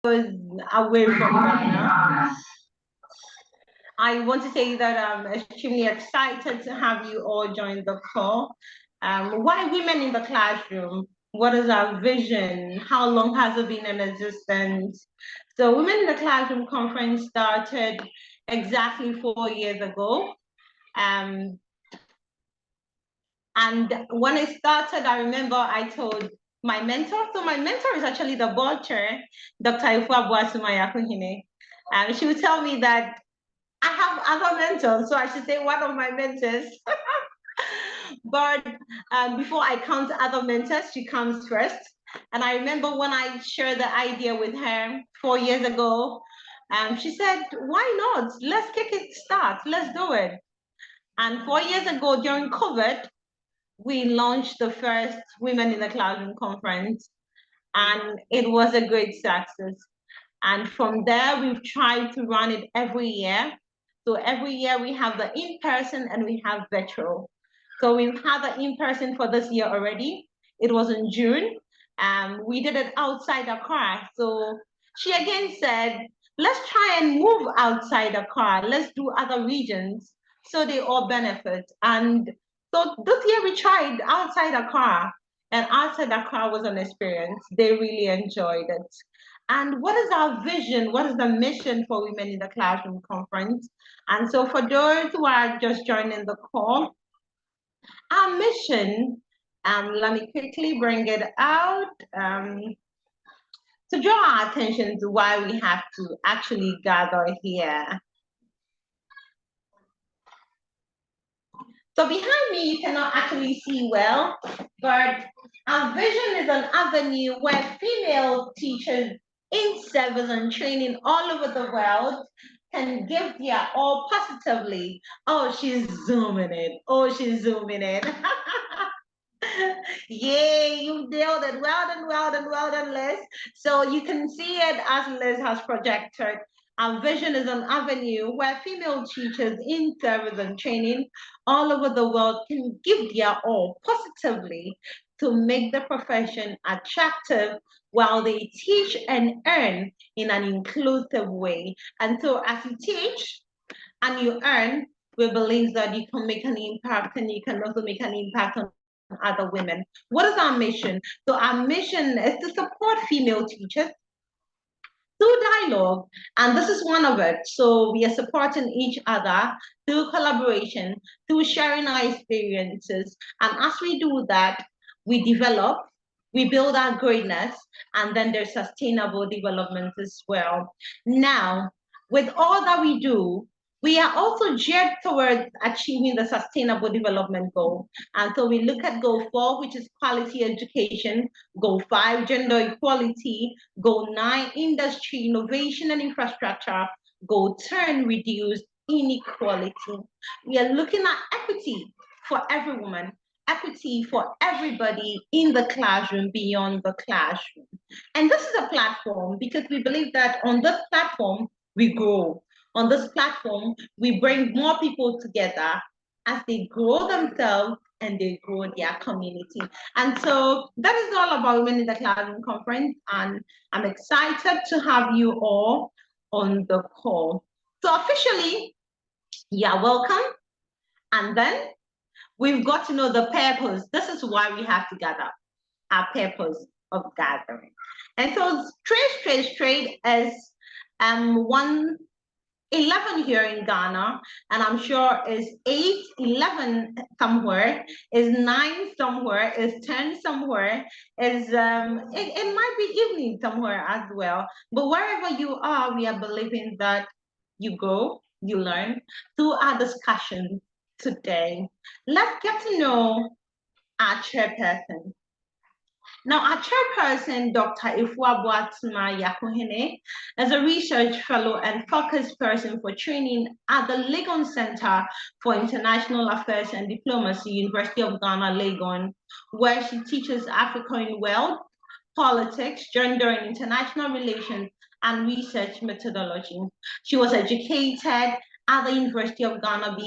away from Ghana. I want to say that I'm extremely excited to have you all join the call. Why women in the classroom? What is our vision? How long has it been in existence? So Women in the Classroom conference started exactly 4 years ago. And when I started, I remember I told my mentor, so my mentor is actually the board chair, Dr. Ifua. She would tell me that I have other mentors, so I should say one of my mentors. But before I count other mentors, she comes first. And I remember when I shared the idea with her 4 years ago, she said, why not? Let's kick it start. Let's do it. And 4 years ago during COVID, we launched the first Women in the Classroom conference, and it was a great success. And from there, we've tried to run it every year. So every year we have the in-person and we have virtual. So we've had the in-person for this year already. It was in June. We did it outside Accra. So she again said, let's try and move outside Accra. Let's do other regions so they all benefit. And so this year we tried outside Accra, and outside Accra was an experience. They really enjoyed it. And what is our vision? What is the mission for Women in the Classroom conference? And so for those who are just joining the call, our mission, let me quickly bring it out, to draw our attention to why we have to actually gather here. So behind me, you cannot actually see well, but our vision is an avenue where female teachers in service and training all over the world can give their all positively. Oh, she's zooming in. Oh, she's zooming in. Yay, you nailed it. Well done, well done, well done, Liz. So you can see it as Liz has projected. Our vision is an avenue where female teachers in service and training all over the world can give their all positively to make the profession attractive while they teach and earn in an inclusive way. And so as you teach and you earn, we believe that you can make an impact, and you can also make an impact on other women. What is our mission? So our mission is to support female teachers through dialogue, and this is one of it. So we are supporting each other through collaboration, through sharing our experiences, and as we do that, we develop, we build our greatness, and then there's sustainable development as well. Now, with all that we do, we are also geared towards achieving the sustainable development goal. And so we look at goal 4, which is quality education, goal 5, gender equality, goal 9, industry, innovation and infrastructure, goal 10, reduce inequality. We are looking at equity for every woman, equity for everybody in the classroom, beyond the classroom. And this is a platform because we believe that on this platform, we grow. On this platform, we bring more people together as they grow themselves and they grow their community. And so that is all about Women in the Classroom conference. And I'm excited to have you all on the call. So officially, you're welcome. And then we've got to know the purpose. This is why we have to gather, our purpose of gathering. And so straight as 1:11 here in Ghana, and I'm sure is 8:11 somewhere, is 9 somewhere, is 10 somewhere, is it might be evening somewhere as well. But wherever you are, we are believing that you go, you learn through our discussion today. Let's get to know our chairperson. Now, our chairperson, Dr. Ifua is a research fellow and focus person for training at the Legon Center for International Affairs and Diplomacy, University of Ghana, Legon, where she teaches Africa in wealth, politics, gender and international relations, and research methodology. She was educated at the University of Ghana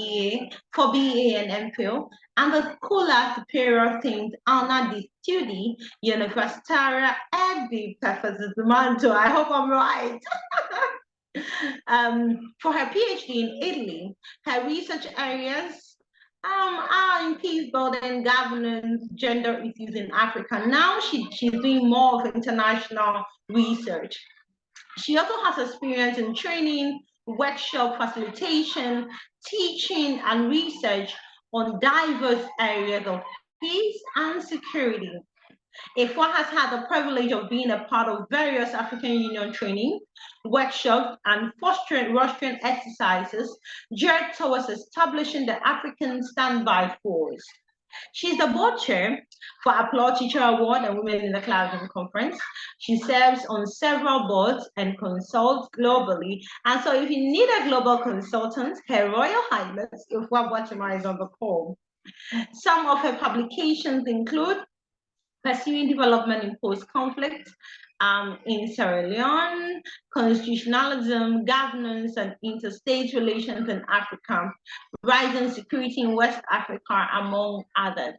for BA and MPhil, and the Kula Superior Things Honor di Studi Universitaria e di Perfezionamento. I hope I'm right. For her PhD in Italy, her research areas are in peace building, governance, gender issues in Africa. Now she's doing more of international research. She also has experience in training, workshop facilitation, teaching, and research on diverse areas of peace and security. Ifwa has had the privilege of being a part of various African Union training, workshops, and fostering rostering exercises geared towards establishing the African Standby Force. She's the board chair for Applaud Teacher Award and Women in the Classroom Conference. She serves on several boards and consults globally. And so if you need a global consultant, Her Royal Highness Ifwa Boachema is on the call. Some of her publications include Pursuing Development in Post-Conflict in Sierra Leone, Constitutionalism, Governance, and Interstate Relations in Africa, Rising Security in West Africa, among others.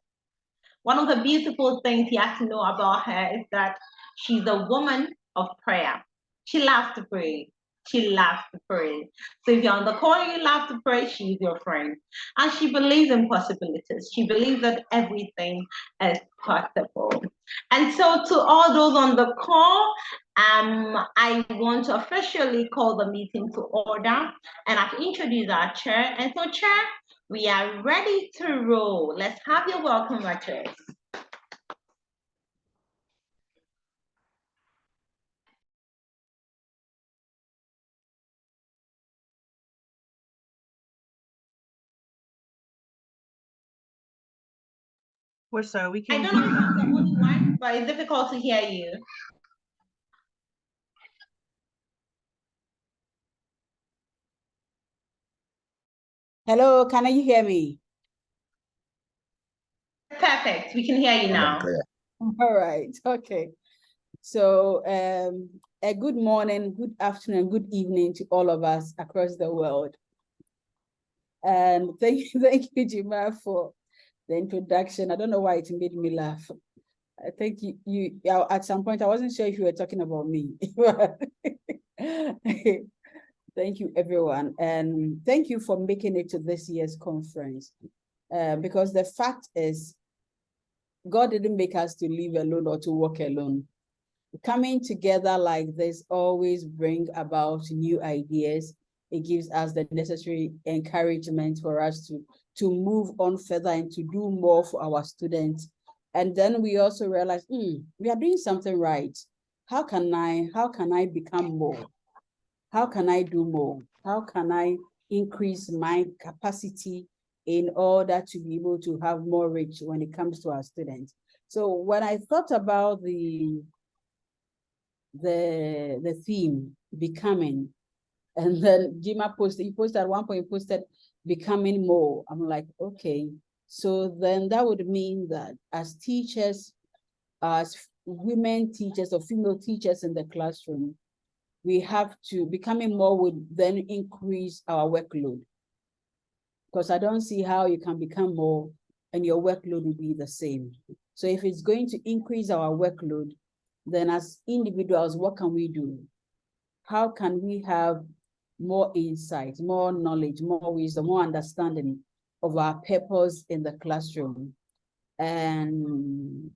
One of the beautiful things you have to know about her is that she's a woman of prayer. She loves to pray. She loves to pray. So if you're on the call and you love to pray, she's your friend. And she believes in possibilities. She believes that everything is possible. And so to all those on the call, I want to officially call the meeting to order. And I've introduced our chair. And so, Chair, we are ready to roll. Let's have your welcome letters. We're sorry, we I can. don't know if I'm the only one, but it's difficult to hear you. Hello, can you hear me? Perfect. We can hear you now. All right. Okay. So a good morning, good afternoon, good evening to all of us across the world. And thank you, Jima, for the introduction. I don't know why it made me laugh. I think you at some point, I wasn't sure if you were talking about me. Thank you, everyone. And thank you for making it to this year's conference. Because the fact is, God didn't make us to live alone or to walk alone. Coming together like this always bring about new ideas. It gives us the necessary encouragement for us to move on further and to do more for our students. And then we also realize, we are doing something right. How can I become more? How can I do more? How can I increase my capacity in order to be able to have more reach when it comes to our students? So when I thought about the theme, becoming, and then Jima posted, he posted at one point, he posted becoming more. I'm like, okay. So then that would mean that as teachers, as women teachers or female teachers in the classroom, we have to, becoming more would then increase our workload. Because I don't see how you can become more and your workload will be the same. So if it's going to increase our workload, then as individuals, what can we do? How can we have more insight, more knowledge, more wisdom, more understanding of our purpose in the classroom? And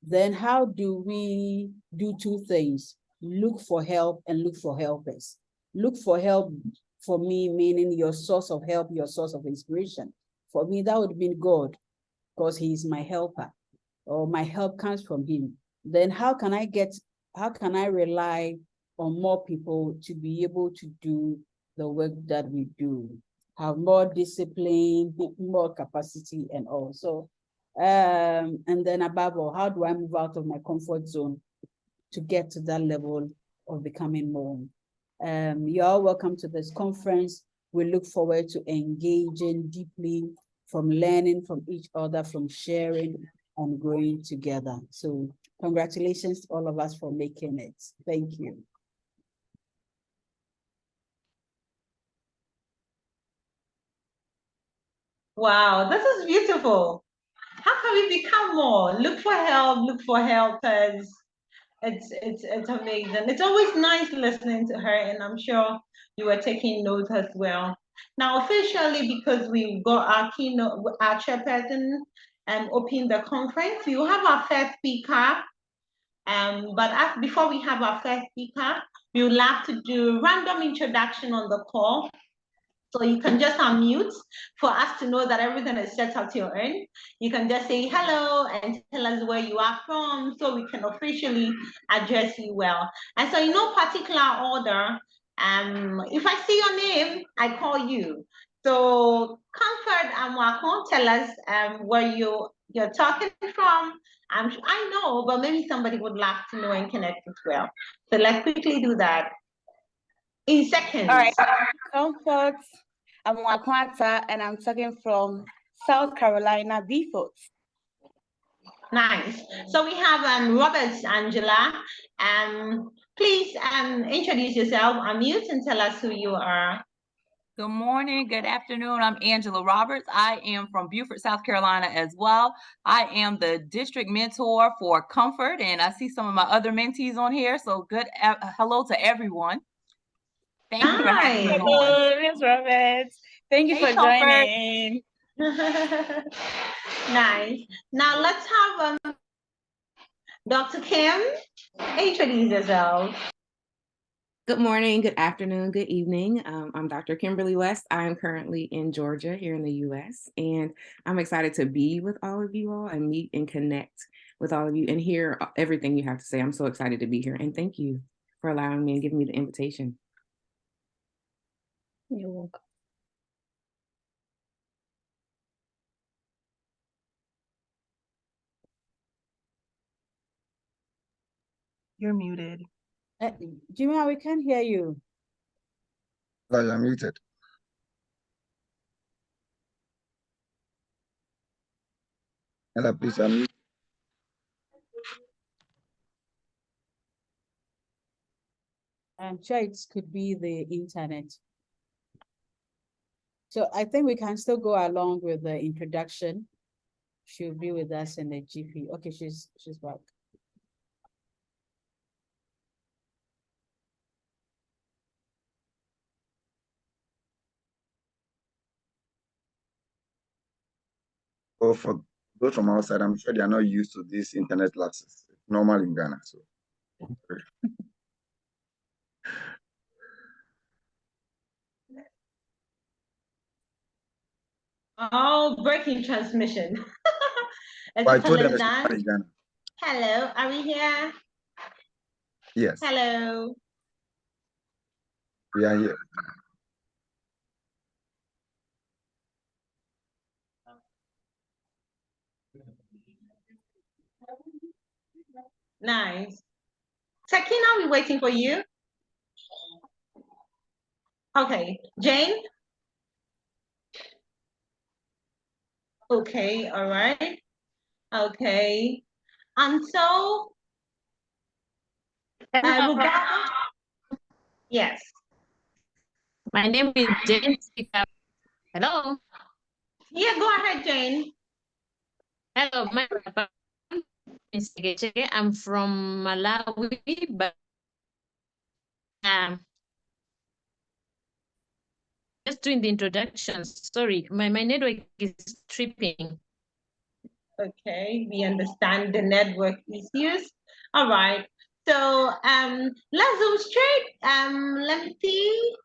then how do we do two things? Look for help and look for helpers. Look for help, for me, meaning your source of help, your source of inspiration. For me, that would mean God, because he is my helper, or my help comes from him. Then how can I rely on more people to be able to do the work that we do? Have more discipline, more capacity and all. So, and then above all, how do I move out of my comfort zone to get to that level of becoming more? You're all welcome to this conference. We look forward to engaging deeply, from learning from each other, from sharing and growing together. So congratulations to all of us for making it. Thank you. Wow, this is beautiful. How can we become more? Look for help, look for helpers. It's amazing. It's always nice listening to her, and I'm sure you were taking notes as well. Now, officially, because we've got our keynote, our chairperson, and open the conference, we will have our first speaker. But before we have our first speaker, we would like to do random introduction on the call. So you can just unmute for us to know that everything is set up to your own. You can just say hello and tell us where you are from so we can officially address you well. And so in no particular order, if I see your name, I call you. So Comfortamoakoattah, tell us where you're talking from. I know, but maybe somebody would like to know and connect as well. So let's quickly do that. In seconds. All right. Comfortamoakoattah, and I'm talking from South Carolina, Beaufort. Nice. So we have Robert, Angela. Please introduce yourself, unmute, and tell us who you are. Good morning, good afternoon. I'm Angela Roberts. I am from Beaufort, South Carolina as well. I am the district mentor for Comfort, and I see some of my other mentees on here. So hello to everyone. Thank you for having me on. Hello, Ms. Roberts. Thank you for joining. Nice. Now let's have Dr. Kim introduce yourself. Good morning, good afternoon, good evening. I'm Dr. Kimberly West. I am currently in Georgia here in the US, and I'm excited to be with all of you all and meet and connect with all of you and hear everything you have to say. I'm so excited to be here, and thank you for allowing me and giving me the invitation. You're welcome. You're muted. Jimmy, we can't hear you. You're muted. Hello, please unmute. I'm sure it could be the internet. So I think we can still go along with the introduction. She'll be with us in the GP. Okay, she's back. Or for those from outside, I'm sure they are not used to these internet classes. It's normal in Ghana. So Oh, breaking transmission. I told them it's normal in Ghana. Hello, are we here? Yes. Hello. We are here. Nice. Sakina, we're waiting for you. Okay, Jane? Okay, all right. Okay. And so, yes. My name is Jane. Hello. Yeah, go ahead, Jane. Hello, my I'm from Malawi, but just doing the introductions. Sorry, my network is tripping. Okay, we understand the network issues. All right. So let's zoom straight. Let me see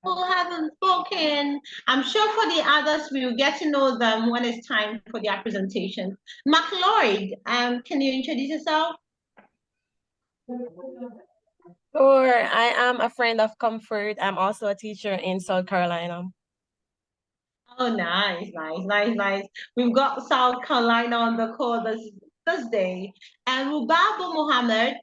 who hasn't spoken. I'm sure for the others, we will get to know them when it's time for their presentation. Mark Lloyd, can you introduce yourself? Sure, I am a friend of Comfort. I'm also a teacher in South Carolina. Oh, nice, nice, nice, nice. We've got South Carolina on the call this day. And Rubabu Muhammad.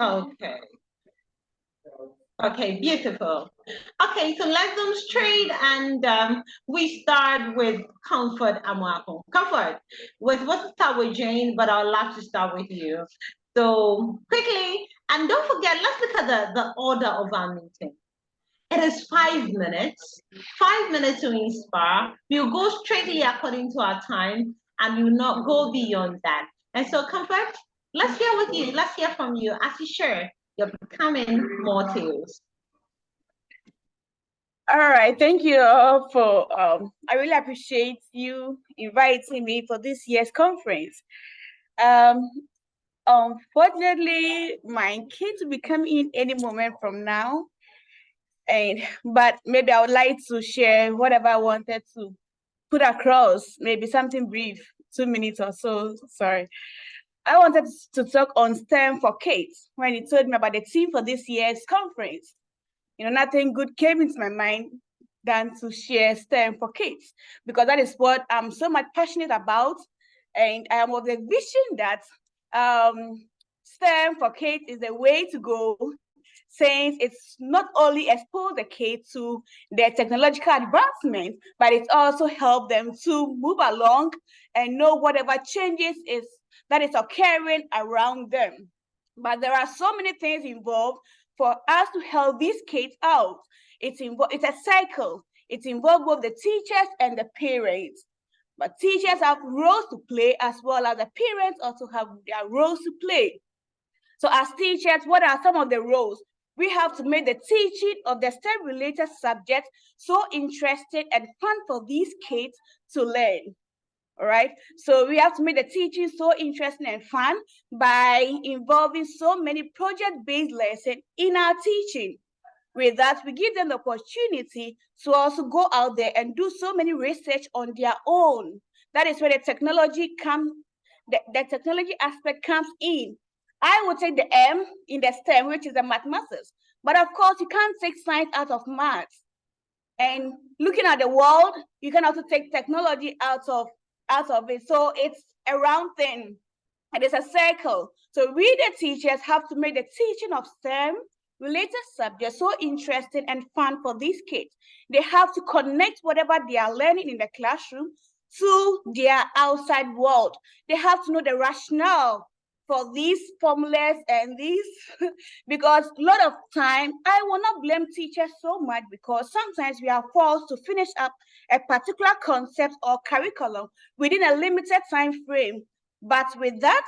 Okay. Okay, beautiful. Okay, so let's go straight and we start with Comfortamoakoattah. Comfort, we're supposed to start with Jane, but I'd love to start with you. So quickly, and don't forget, let's look at the order of our meeting. It is 5 minutes, 5 minutes to inspire. We'll go straightly according to our time and we will not go beyond that. And so, Comfort, let's hear with you. Let's hear from you as you share your becoming more tales. All right, thank you all for, I really appreciate you inviting me for this year's conference. Unfortunately, my kids will be coming in any moment from now, but maybe I would like to share whatever I wanted to put across, maybe something brief, 2 minutes or so, sorry. I wanted to talk on Stemforkids when you told me about the theme for this year's conference. You know, nothing good came into my mind than to share Stemforkids, because that is what I'm so much passionate about. And I am of the vision that Stemforkids is the way to go, since it's not only expose the kids to their technological advancement, but it also helps them to move along and know whatever changes that is occurring around them. But there are so many things involved for us to help these kids out. It's a cycle. It involves both the teachers and the parents. But teachers have roles to play as well as the parents also have their roles to play. So as teachers, what are some of the roles? We have to make the teaching of the STEM-related subjects so interesting and fun for these kids to learn. All right, so we have to make the teaching so interesting and fun by involving so many project-based lessons in our teaching. With that, we give them the opportunity to also go out there and do so many research on their own. That is where the technology the technology aspect comes in. I would take the M in the STEM, which is the mathematics, but of course you can't take science out of maths. And looking at the world, you can also take technology out of it. So it's a round thing, and it's a circle. So we, the teachers, have to make the teaching of STEM-related subjects so interesting and fun for these kids. They have to connect whatever they are learning in the classroom to their outside world. They have to know the rationale for these formulas and these, because a lot of time, I will not blame teachers so much, because sometimes we are forced to finish up a particular concept or curriculum within a limited time frame. But with that,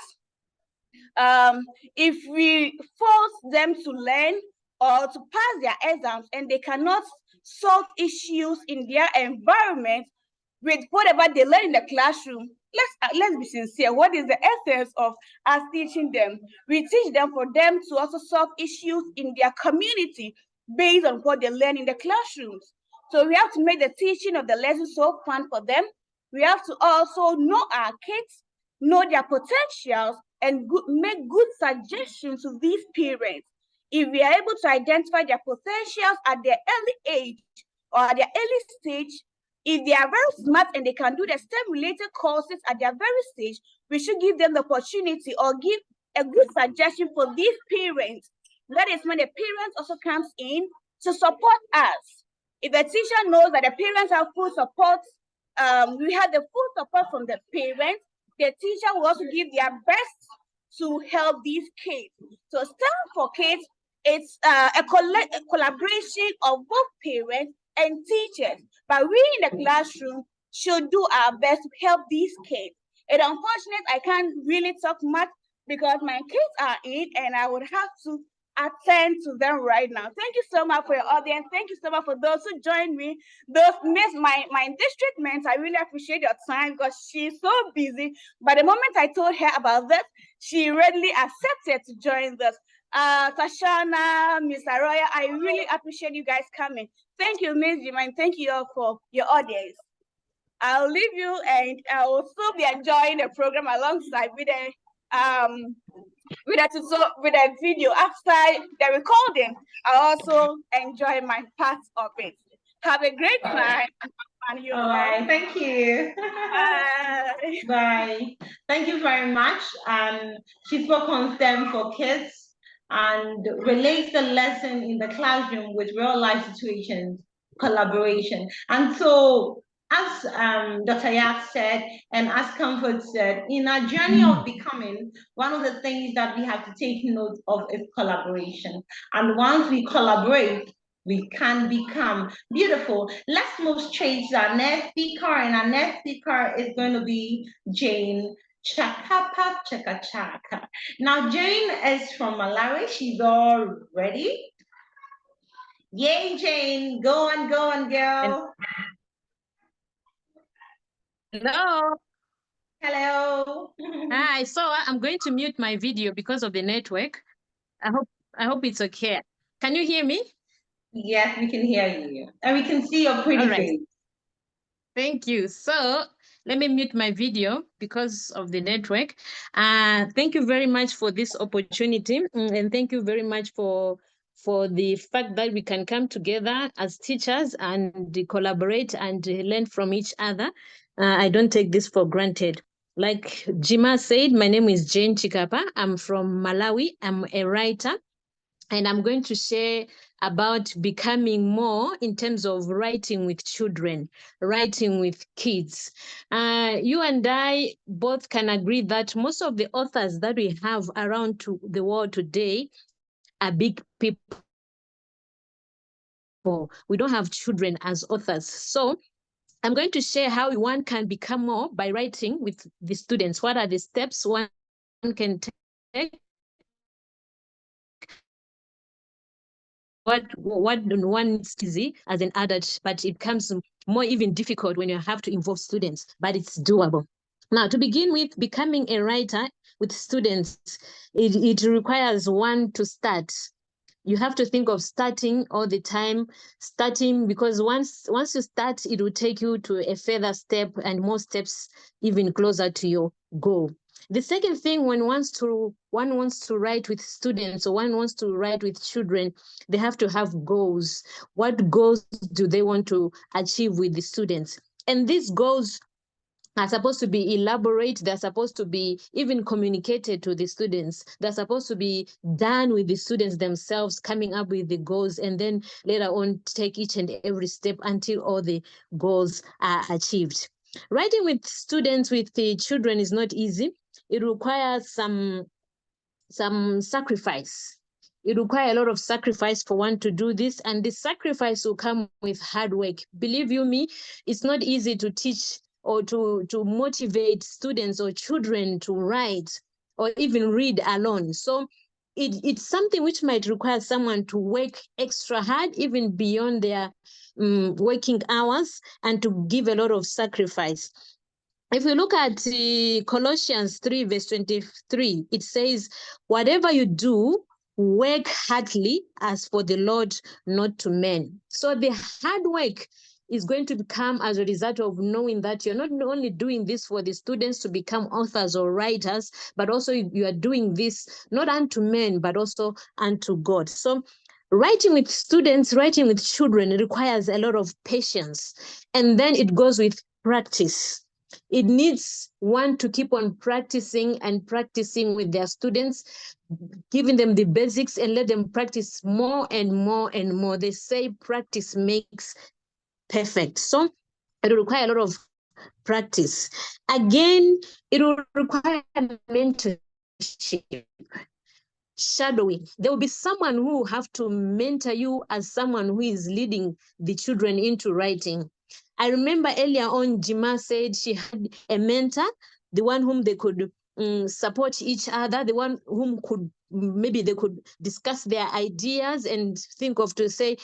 if we force them to learn or to pass their exams and they cannot solve issues in their environment with whatever they learn in the classroom, let's be sincere. What is the essence of us teaching them? We teach them for them to also solve issues in their community based on what they learn in the classrooms. So we have to make the teaching of the lesson so fun for them. We have to also know our kids, know their potentials, and make good suggestions to these parents. If we are able to identify their potentials at their early age or at their early stage, if they are very smart and they can do the STEM-related courses at their very stage, we should give them the opportunity or give a good suggestion for these parents. That is when the parents also comes in to support us. If the teacher knows that the parents have full support, we have the full support from the parents, the teacher will also give their best to help these kids. So Stemforkids, it's a collaboration of both parents and teachers, but we in the classroom should do our best to help these kids. It's unfortunate I can't really talk much because my kids are in and I would have to attend to them right now. Thank you so much for your audience. Thank you so much for those who joined me. Those miss my district mentor, I really appreciate your time because she's so busy. But the moment I told her about this, she readily accepted to join us. Tashana, Miss Aroya, I really appreciate you guys coming. Thank you, Ms. Jim, and thank you all for your audience. I'll leave you and I will still be enjoying the program alongside with a video after the recording. I also enjoy my part of it. Have a great time. And you guys. Thank you. Bye. Bye. Thank you very much. She spoke on Stemforkids. and relates the lesson in the classroom with real life situations, collaboration. And so, as Dr. Yap said, and as Comfort said, in our journey of becoming, one of the things that we have to take note of is collaboration. And once we collaborate, we can become beautiful. Let's move straight to our next speaker, and our next speaker is going to be Jane Chakapa Chakachaka. Now, Jane is from Malawi. She's all ready. Yay, Jane. Go on, girl. Hello. Hello. Hi. So I'm going to mute my video because of the network. I hope it's okay. Can you hear me? Yes, we can hear you. And we can see your pretty face. Thank you. So let me mute my video because of the network. Thank you very much for this opportunity. And thank you very much for the fact that we can come together as teachers and collaborate and learn from each other. I don't take this for granted. Like Jima said, my name is Jane Chikapa. I'm from Malawi. I'm a writer. And I'm going to share about becoming more in terms of writing with children, writing with kids. You and I both can agree that most of the authors that we have around the world today are big people. We don't have children as authors. So I'm going to share how one can become more by writing with the students. What are the steps one can take? What one needs easy as an adult, but it becomes more even difficult when you have to involve students, but it's doable. Now, to begin with, becoming a writer with students, it requires one to start. You have to think of starting all the time, because once you start, it will take you to a further step and more steps even closer to your goal. The second thing, when one wants to write with students or one wants to write with children, they have to have goals. What goals do they want to achieve with the students? And these goals are supposed to be elaborate. They're supposed to be even communicated to the students. They're supposed to be done with the students themselves, coming up with the goals, and then later on take each and every step until all the goals are achieved. Writing with students, with the children, is not easy. It requires some sacrifice. It requires a lot of sacrifice for one to do this, and the sacrifice will come with hard work. Believe you me, it's not easy to teach or to motivate students or children to write or even read alone. So it's something which might require someone to work extra hard, even beyond their working hours, and to give a lot of sacrifice. If we look at Colossians 3, verse 23, it says, whatever you do, work heartily as for the Lord, not to men. So the hard work is going to come as a result of knowing that you're not only doing this for the students to become authors or writers, but also you are doing this not unto men, but also unto God. So writing with students, writing with children requires a lot of patience. And then it goes with practice. It needs one to keep on practicing and practicing with their students, giving them the basics and let them practice more and more and more. They say practice makes perfect. So it will require a lot of practice. Again, it will require mentorship, shadowing. There will be someone who will have to mentor you as someone who is leading the children into writing. I remember earlier on, Jima said she had a mentor, the one whom they could support each other, the one whom maybe they could discuss their ideas and think of to say,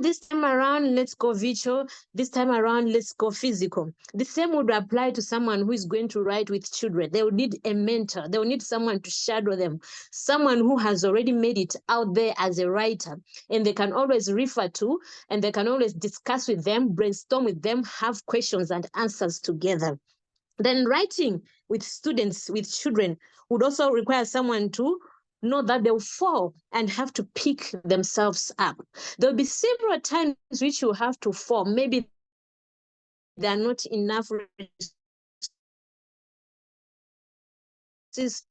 this time around, let's go virtual. This time around, let's go physical. The same would apply to someone who is going to write with children. They would need a mentor. They would need someone to shadow them, someone who has already made it out there as a writer, and they can always refer to, and they can always discuss with them, brainstorm with them, have questions and answers together. Then writing with students, with children, would also require someone to know that they'll fall and have to pick themselves up. There'll be several times which you have to fall. Maybe there are not enough resources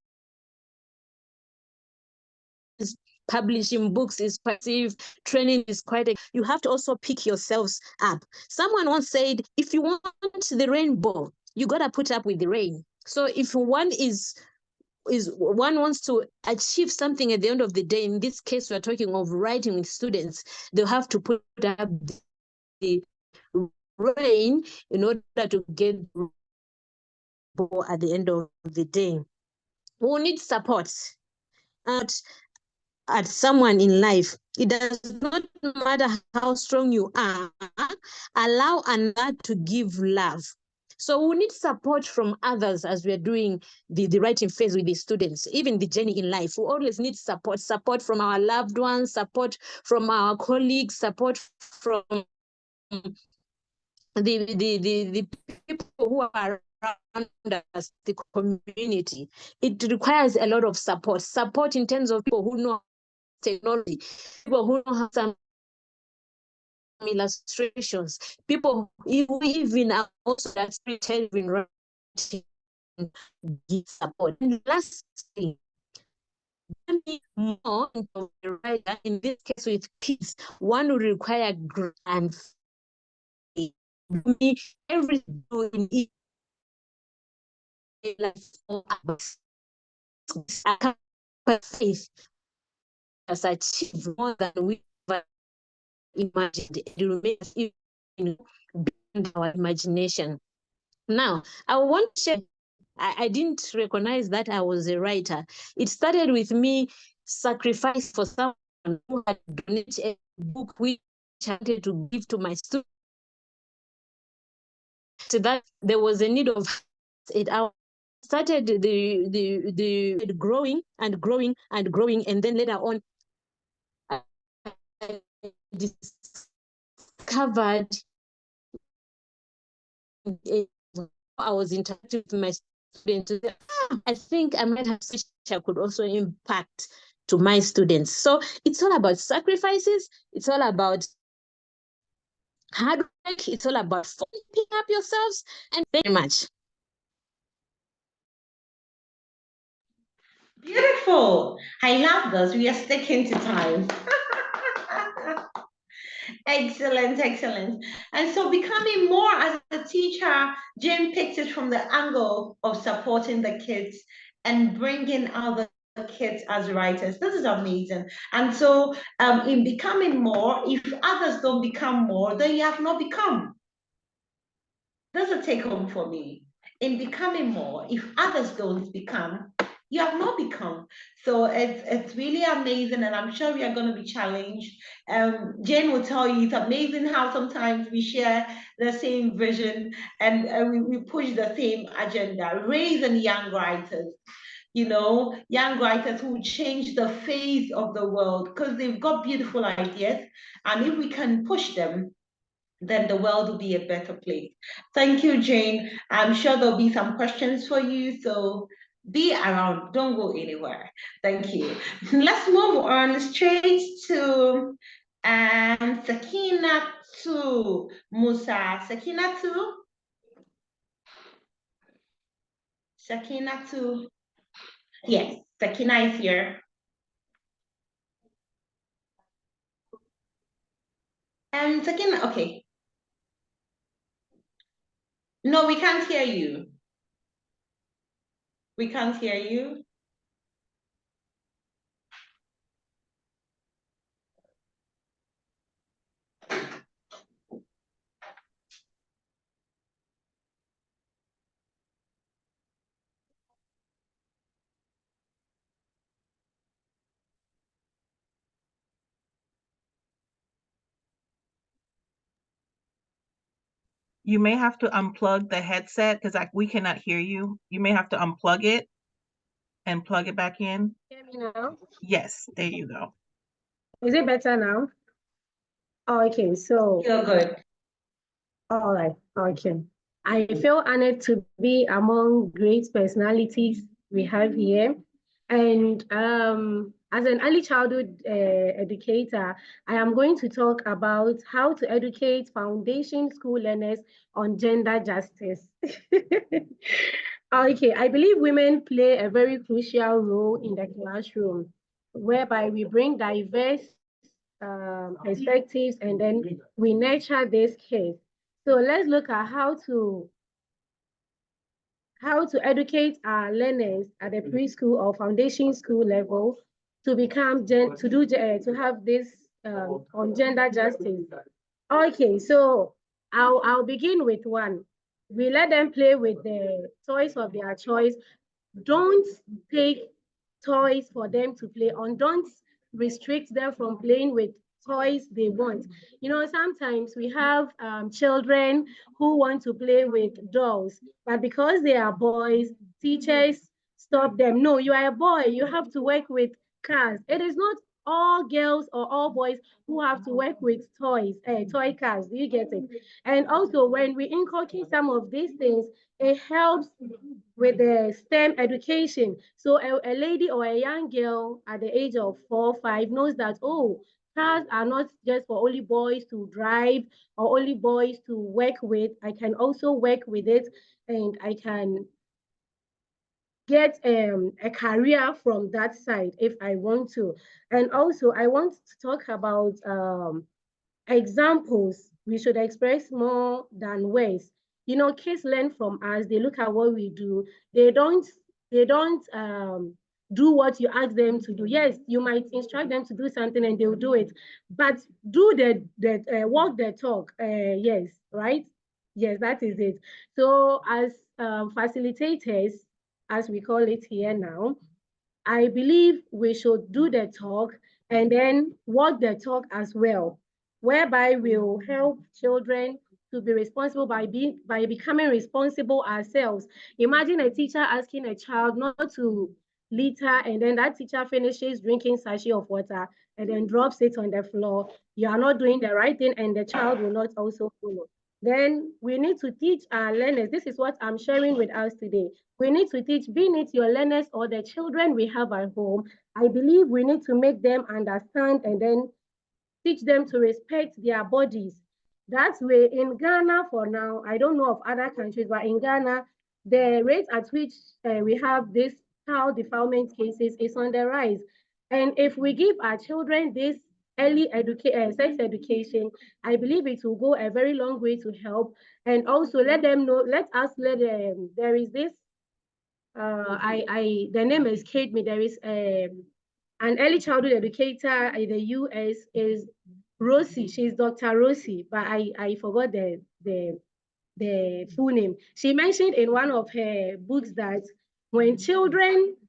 publishing books is passive, training is quite, you have to also pick yourselves up. Someone once said, if you want the rainbow, you got to put up with the rain. So if one one wants to achieve something at the end of the day, in this case, we're talking of writing with students, they'll have to put up the rain in order to get at the end of the day. We need support at someone in life. It does not matter how strong you are, allow another to give love. So we need support from others as we're doing the writing phase with the students, even the journey in life. We always need support from our loved ones, support from our colleagues, support from the people who are around us, the community. It requires a lot of support in terms of people who know technology, people who know some illustrations, people who even are also that telling writing, give support. And lastly, more into the writer, in this case with kids, one will require grant. Everything in it faith has achieved more than we ever imagined. It remains even beyond our imagination. Now, I want to share, I didn't recognize that I was a writer. It started with me sacrifice for someone who had donated a book which I wanted to give to my students. To that, there was a need of 8 hours. Started the growing and growing and growing, and then later on, I discovered I was interacting with my students. I think I might have switched. I could also impact to my students. So it's all about sacrifices. It's all about hard work. It's all about picking up yourselves. And very much. Beautiful. I love this. We are sticking to time. Excellent, excellent. And so becoming more as a teacher, Jane picked it from the angle of supporting the kids and bringing out the kids as writers. This is amazing. And so in becoming more, if others don't become more, then you have not become. That's a take home for me. In becoming more, if others don't become, you have not become. So it's really amazing, and I'm sure we are going to be challenged. Jane will tell you it's amazing how sometimes we share the same vision and we push the same agenda, raising young writers. You know, young writers who change the face of the world because they've got beautiful ideas, and if we can push them, then the world will be a better place. Thank you, Jane. I'm sure there'll be some questions for you, so be around. Don't go anywhere. Thank you. Let's move on straight to Sakinatu Musa. Sakinatu. Yes, Sakina is here. And Sakina, okay. No, we can't hear you. We can't hear you. You may have to unplug the headset because we cannot hear you. You may have to unplug it and plug it back in. Hear me now? Yes, there you go. Is it better now? Oh, okay, so You're good. all right, okay. I feel honored to be among great personalities we have here. And as an early childhood educator, I am going to talk about how to educate foundation school learners on gender justice. Okay, I believe women play a very crucial role in the classroom. whereby we bring diverse perspectives and then we nurture these kids. So let's look at how to educate our learners at the preschool or foundation school level to become to have this on gender justice. Okay, so I'll begin with one. We let them play with the toys of their choice. Don't take toys for them to play on. Don't restrict them from playing with toys they want. You know, sometimes we have children who want to play with dolls, but because they are boys, teachers stop them. No, you are a boy, you have to work with cars. It is not all girls or all boys who have to work with toy cars. Do you get it? And also, when we inculcate some of these things, it helps with the STEM education. So a lady or a young girl at the age of 4, 5 knows that, oh, cars are not just for only boys to drive or only boys to work with. I can also work with it and I can get a career from that side if I want to. And also, I want to talk about examples. We should express more than words. You know, kids learn from us. They look at what we do. They don't do what you ask them to do. Yes, you might instruct them to do something and they'll do it, but do the walk the talk. Yes, right? Yes, that is it. So as facilitators, as we call it here now, I believe we should do the talk and then walk the talk as well, whereby we'll help children to be responsible by becoming responsible ourselves. Imagine a teacher asking a child not to litter, and then that teacher finishes drinking sachet of water and then drops it on the floor. You are not doing the right thing, and the child will not also follow. Then we need to teach our learners. This is what I'm sharing with us today. We need to teach, be it your learners or the children we have at home. I believe we need to make them understand and then teach them to respect their bodies. That way, in Ghana for now, I don't know of other countries, but in Ghana, the rate at which we have this child defilement cases is on the rise. And if we give our children this early sex education, I believe it will go a very long way to help. And also let them know, there is this the name escaped me. There is an early childhood educator in the US is Rosie. She's Dr. Rosie, but I forgot the full name. She mentioned in one of her books that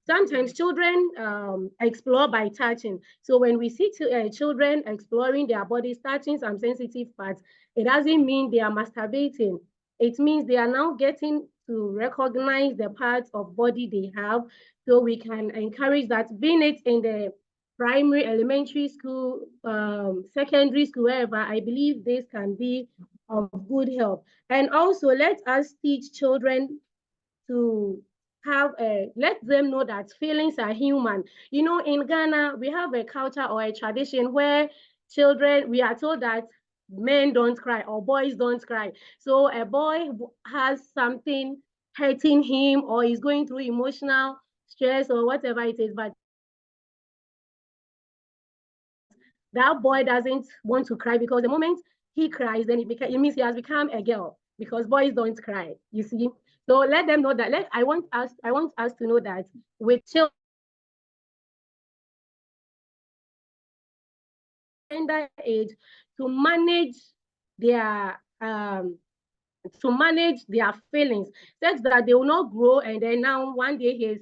sometimes children explore by touching. So when we see children exploring their bodies, touching some sensitive parts, it doesn't mean they are masturbating. It means they are now getting to recognize the parts of body they have. So we can encourage that, being it in the primary, elementary school, secondary school, wherever. I believe this can be of good help. And also let us teach children to let them know that feelings are human. You know, in Ghana, we have a culture or a tradition where we are told that men don't cry or boys don't cry. So a boy has something hurting him or is going through emotional stress or whatever it is, but that boy doesn't want to cry, because the moment he cries, then it means he has become a girl, because boys don't cry, you see. So let them know that. I want us to know that with children tender age, to manage their feelings, such that they will not grow and then now one day he's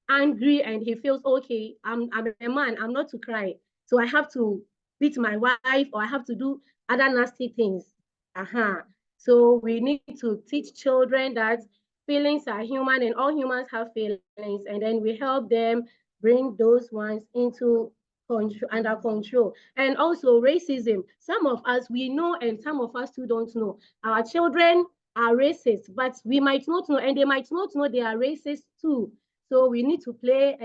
angry and he feels, okay, I'm a man, I'm not to cry, so I have to beat my wife or I have to do other nasty things. So we need to teach children that feelings are human and all humans have feelings, and then we help them bring those ones under control. And also racism. Some of us, we know, and some of us who don't know. Our children are racist, but we might not know, and they might not know they are racist too. So we need to play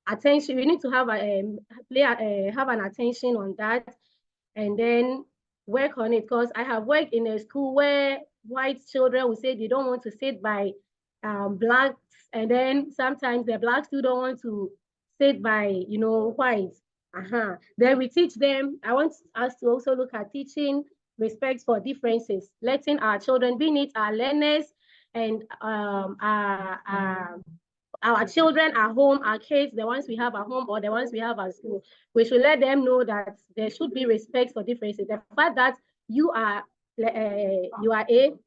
attention. We need to have have an attention on that, and then work on it. Because I have worked in a school where white children will say they don't want to sit by blacks, and then sometimes the blacks too don't want to sit by, white. Then we teach them. I want us to also look at teaching respect for differences, letting our children, be it our learners and our children at home, our kids, the ones we have at home or the ones we have at school, we should let them know that there should be respect for differences. The fact that you are A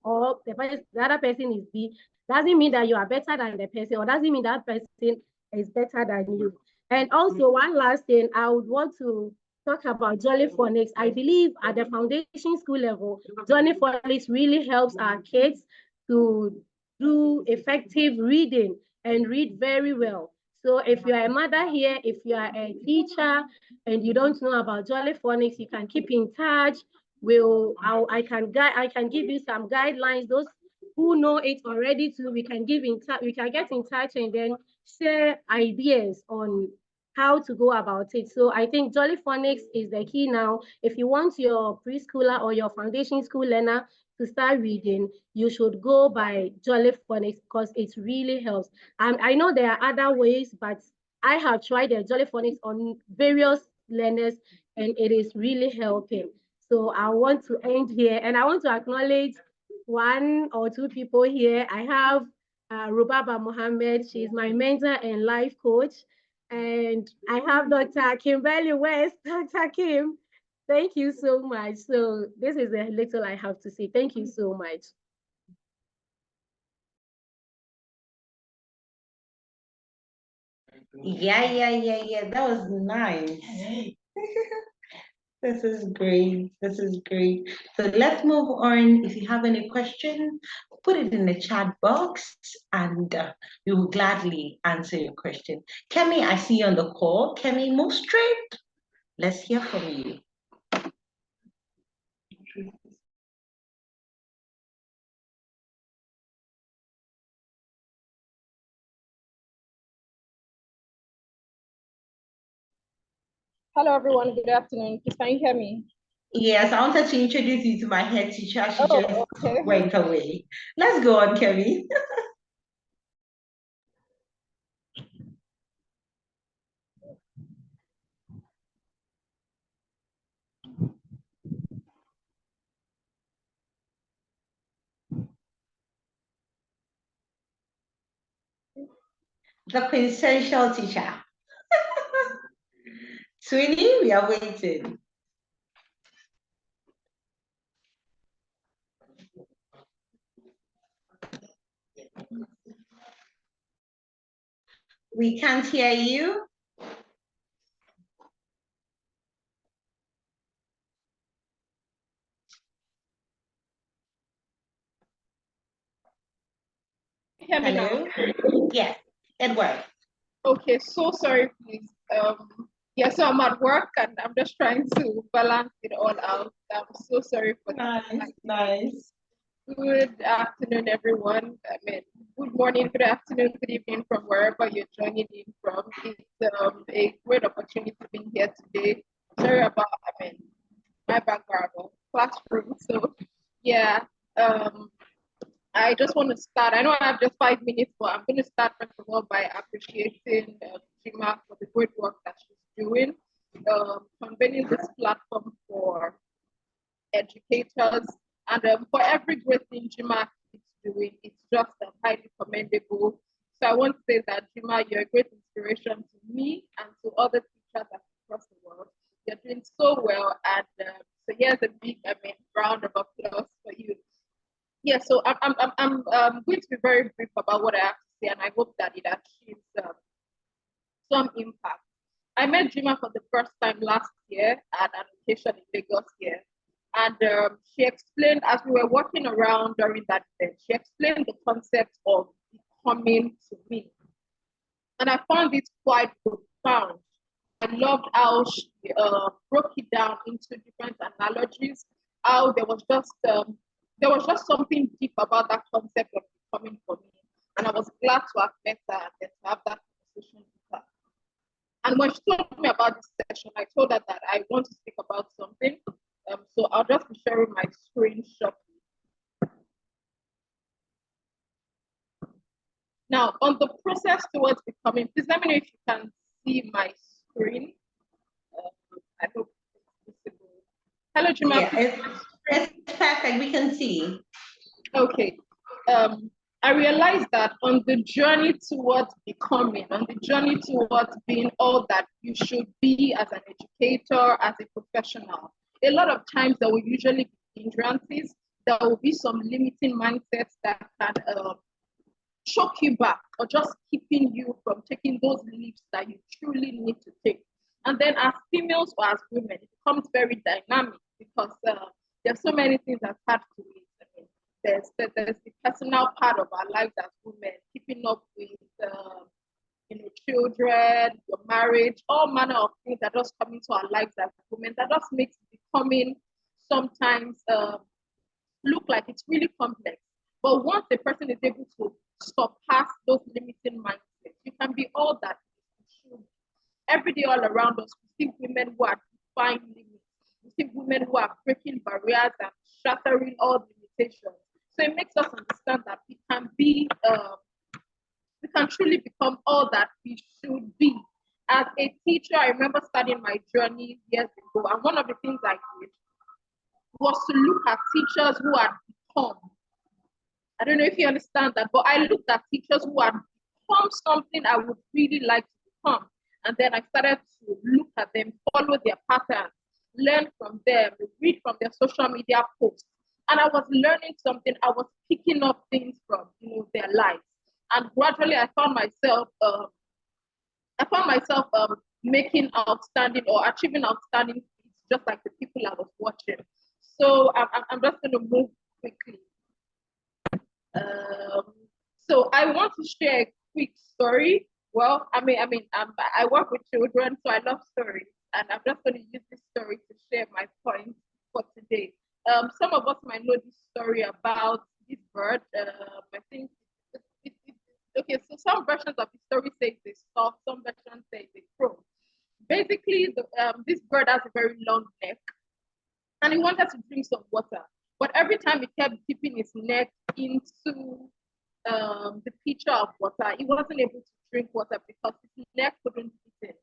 or the other person is B doesn't mean that you are better than the person, or doesn't mean that person is better than you. And also, one last thing, I would want to talk about Jolly Phonics. I believe at the foundation school level, Jolly Phonics really helps our kids to do effective reading and read very well. So if you are a mother here, if you are a teacher and you don't know about Jolly Phonics, you can keep in touch. I can give you some guidelines. Those who know it already too, we can get in touch and then share ideas on how to go about it. So I think Jolly Phonics is the key now. If you want your preschooler or your foundation school learner to start reading, you should go by Jolly Phonics because it really helps. And I know there are other ways, but I have tried the Jolly Phonics on various learners and it is really helping. So I want to end here and I want to acknowledge one or two people here. I have Rubaba Mohammed. She's my mentor and life coach. And I have Dr. Kimberly West. Dr. Kim, thank you so much. So this is the little I have to say. Thank you so much. Yeah. That was nice. This is great. This is great. So let's move on. If you have any questions, put it in the chat box and we will gladly answer your question. Kemi, I see you on the call. Kemi, move straight. Let's hear from you. Hello, everyone. Good afternoon. Please, can you hear me? Yes, I wanted to introduce you to my head teacher. She just went away. Let's go on, Kemi. The quintessential teacher. Sweeney, we are waiting. We can't hear you. Hear me Hello? now? Yes, it works. Okay, so sorry, please. Yeah, so I'm at work and I'm just trying to balance it all out. I'm so sorry for that. Nice. Good afternoon, everyone. I mean, good morning, good afternoon, good evening from wherever you're joining in from. It's a great opportunity being here today. Sorry about, my background, classroom. So, yeah, I just want to start. I know I have just 5 minutes, but I'm going to start first of all by appreciating Jima for the great work that she's doing, convening this platform for educators, and for every great thing Jima is doing. It's just highly commendable. So I want to say that Jima, you're a great inspiration to me and to other teachers across the world. You're doing so well, and so here's a big, round of applause for you. Yeah, so I'm going to be very brief about what I have to say, and I hope that it achieves some impact. I met Jima for the first time last year at an occasion in Lagos here, and she explained, as we were walking around during that event, she explained the concept of becoming to me, and I found it quite profound. I loved how she broke it down into different analogies, how there was just something deep about that concept of becoming for me. And I was glad to have met her and then to have that conversation with her. And when she told me about this session, I told her that I want to speak about something. So I'll just be sharing my screen shortly. Now, on the process towards becoming, please let me know if you can see my screen. I hope it's visible. Hello, Juma. Yeah, it's perfect. We can see. Okay. I realized that on the journey towards becoming, on the journey towards being all that you should be as an educator, as a professional, a lot of times there will usually be hindrances. There will be some limiting mindsets that can choke you back or just keeping you from taking those leaps that you truly need to take. And then as females or as women, it becomes very dynamic because there's so many things attached to it. I mean, there's the personal part of our lives as women, keeping up with children, your marriage, all manner of things that just come into our lives as women. That just makes becoming sometimes look like it's really complex. But once a person is able to surpass those limiting mindsets, you can be all that you should be. Every day, all around us, we see women who are defying limits. We see women who are breaking barriers and shattering all limitations. So it makes us understand that we can truly become all that we should be. As a teacher, I remember starting my journey years ago, and one of the things I did was to look at teachers who had become. I don't know if you understand that, but I looked at teachers who had become something I would really like to become. And then I started to look at them, follow their patterns, learn from them, read from their social media posts. And I was learning something, I was picking up things from their lives. And gradually I found myself making outstanding or achieving outstanding feats just like the people I was watching. So I'm just going to move quickly. So I want to share a quick story. Well, I work with children, so I love stories, and I'm just going to use this story to share my points for today. Some of us might know this story about this bird. I think okay. So some versions of the story say it's a stork, some versions say it's a crow. Basically, this bird has a very long neck, and he wanted to drink some water. But every time he kept dipping his neck into the pitcher of water, he wasn't able to drink water because his neck couldn't fit in.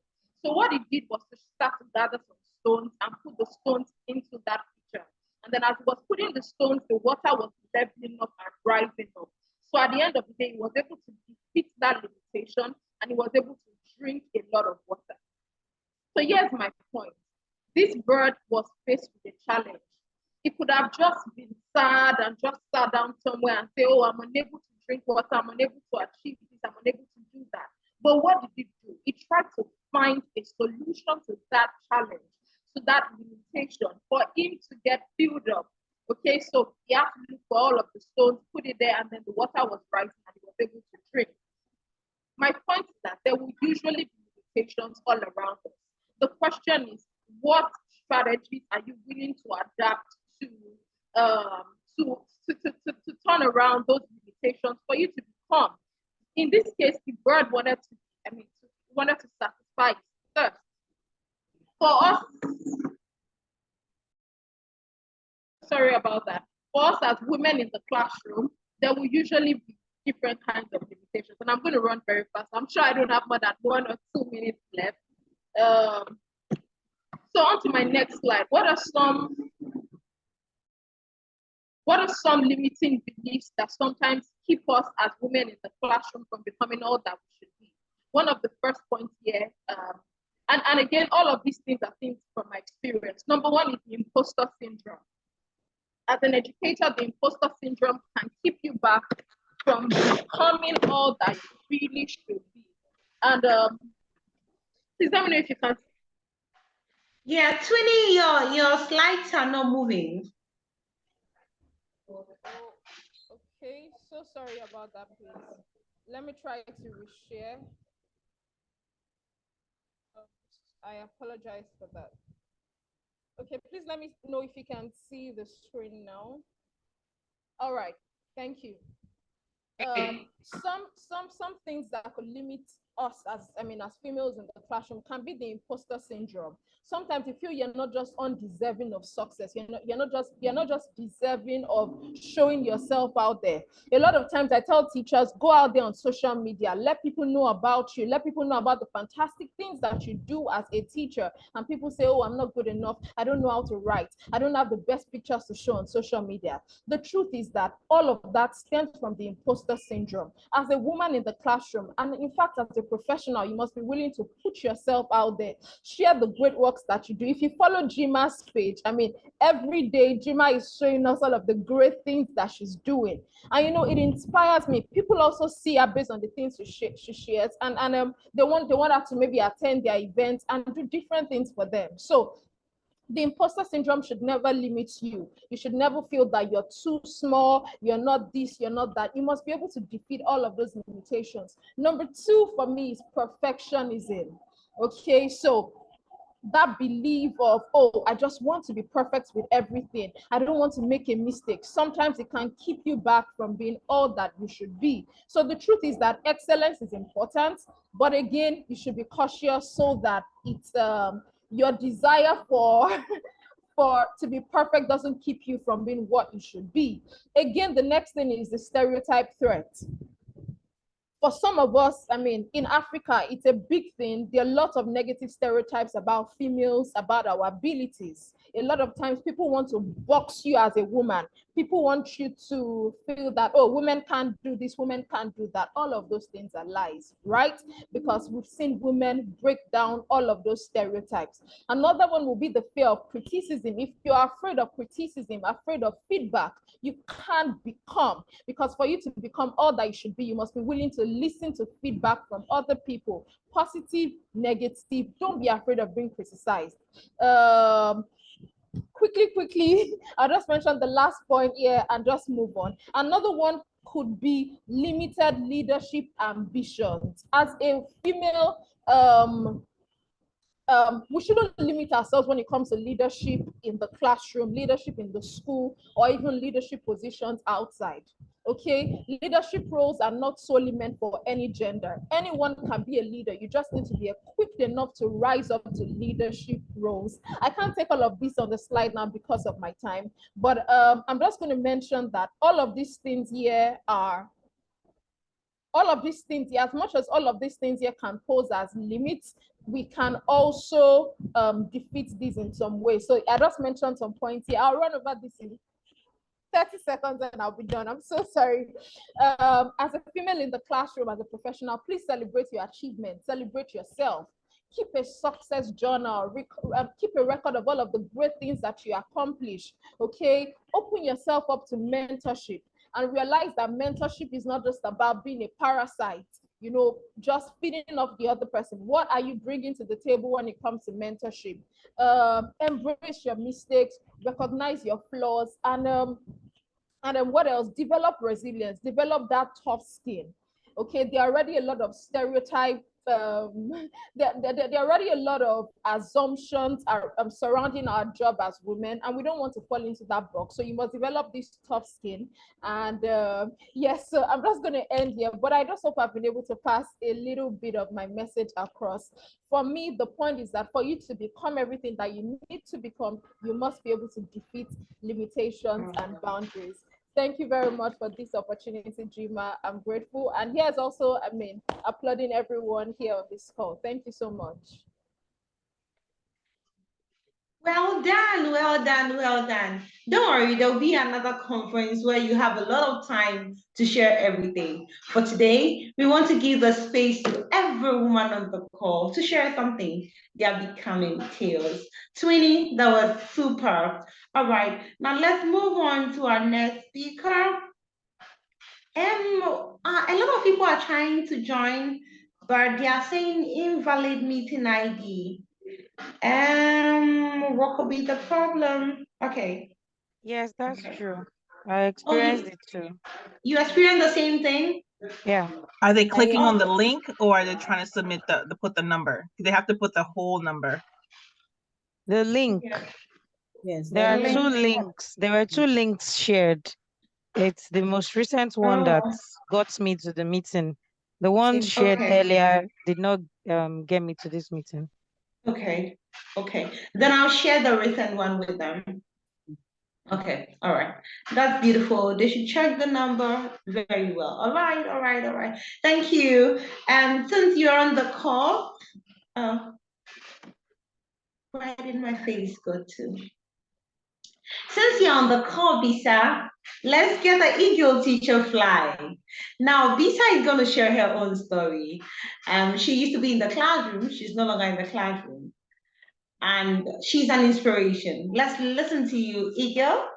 So what he did was to start to gather some stones and put the stones into that pitcher. And then as he was putting the stones, the water was leveling up and rising up. So at the end of the day, he was able to defeat that limitation and he was able to drink a lot of water. So here's my point. This bird was faced with a challenge. He could have just been sad and just sat down somewhere and say, oh, I'm unable to drink water, I'm unable to achieve this, I'm unable to do that. But what did he do? He tried to find a solution to that challenge, to that limitation, for him to get filled up. Okay, so he had to look for all of the stones, put it there, and then the water was rising and he was able to drink. My point is that there will usually be limitations all around us. The question is, what strategies are you willing to adapt to turn around those limitations for you to become? In this case, the bird wanted to satisfy its thirst. For us, sorry about that. For us as women in the classroom, there will usually be different kinds of limitations. And I'm going to run very fast. I'm sure I don't have more than 1 or 2 minutes left. So on to my next slide. What are some limiting beliefs that sometimes keep us as women in the classroom from becoming all that we should be? One of the first points here, and again, all of these things are things from my experience. Number one is the imposter syndrome. As an educator, the imposter syndrome can keep you back from becoming all that you really should be. And please let me know if you can. Yeah, Twinny, your slides are not moving. Oh, okay, so sorry about that, please. Let me try to reshare. I apologize for that. Okay, please let me know if you can see the screen now. All right, thank you. Some things that could limit us as females in the classroom can be the imposter syndrome. Sometimes you feel you're not just undeserving of success, you're not just deserving of showing yourself out there. A lot of times I tell teachers, go out there on social media, let people know about you, let people know about the fantastic things that you do as a teacher. And people say, oh, I'm not good enough, I don't know how to write, I don't have the best pictures to show on social media. The truth is that all of that stems from the imposter syndrome. As a woman in the classroom, and in fact as a professional, you must be willing to put yourself out there, share the great works that you do. If you follow Jima's page, every day Jima is showing us all of the great things that she's doing, and it inspires me. People also see her based on the things she shares, and they want her to maybe attend their events and do different things for them. So the imposter syndrome should never limit you. You should never feel that you're too small, you're not this, you're not that. You must be able to defeat all of those limitations. Number 2 for me is perfectionism. Okay, so that belief of, oh, I just want to be perfect with everything, I don't want to make a mistake, sometimes it can keep you back from being all that you should be. So the truth is that excellence is important, but again, you should be cautious so that it's your desire for to be perfect doesn't keep you from being what you should be. Again, the next thing is the stereotype threat. For some of us, in Africa, it's a big thing. There are lots of negative stereotypes about females, about our abilities. A lot of times people want to box you as a woman. People want you to feel that, oh, women can't do this, women can't do that. All of those things are lies, right? Because we've seen women break down all of those stereotypes. Another one will be the fear of criticism. If you're afraid of criticism, afraid of feedback, you can't become. Because for you to become all that you should be, you must be willing to listen to feedback from other people, positive, negative. Don't be afraid of being criticized. Quickly, I'll just mention the last point here and just move on. Another one could be limited leadership ambitions. As a female, we shouldn't limit ourselves when it comes to leadership in the classroom, leadership in the school, or even leadership positions outside. Okay, leadership roles are not solely meant for any gender. Anyone can be a leader. You just need to be equipped enough to rise up to leadership roles. I can't take all of this on the slide now because of my time, but I'm just going to mention that all of these things here, as much as all of these things here can pose as limits, we can also defeat these in some way. So I just mentioned some points here. I'll run over this in 30 seconds and I'll be done. I'm so sorry. As a female in the classroom, as a professional, please celebrate your achievements, celebrate yourself. Keep a success journal, keep a record of all of the great things that you accomplish, okay? Open yourself up to mentorship and realize that mentorship is not just about being a parasite, just feeding off the other person. What are you bringing to the table when it comes to mentorship? Embrace your mistakes, recognize your flaws, and then what else? Develop resilience, develop that tough skin. Okay, there are already a lot of stereotypes. There are already a lot of assumptions surrounding our job as women, and we don't want to fall into that box. So you must develop this tough skin. And yes, so I'm just going to end here, but I just hope I've been able to pass a little bit of my message across. For me, the point is that for you to become everything that you need to become, you must be able to defeat limitations and boundaries. Thank you very much for this opportunity, Jima. I'm grateful. And here's also, applauding everyone here on this call. Thank you so much. Well done, well done, well done. Don't worry, there'll be another conference where you have a lot of time to share everything. For today, we want to give the space to every woman on the call to share something they are becoming tales. Twinnie, that was super. All right, now let's move on to our next speaker. A lot of people are trying to join, but they are saying invalid meeting ID. What could be the problem? Okay. Yes, that's true. I experienced it too. You experienced the same thing? Yeah. Are they clicking on the link or are they trying to submit put the number? They have to put the whole number. The link. Yes, There are two links. There were two links shared. It's the most recent one that got me to the meeting. The one shared Okay. earlier did not get me to this meeting. Okay. Okay. Then I'll share the written one with them. Okay. All right. That's beautiful. They should check the number very well. All right. All right. All right. Thank you. And since you're on the call, where did my face go to? Since you're on the call, Bisa, let's get the eagle teacher fly. Now, Bisa is going to share her own story. She used to be in the classroom. She's no longer in the classroom. And she's an inspiration. Let's listen to you, Eagle.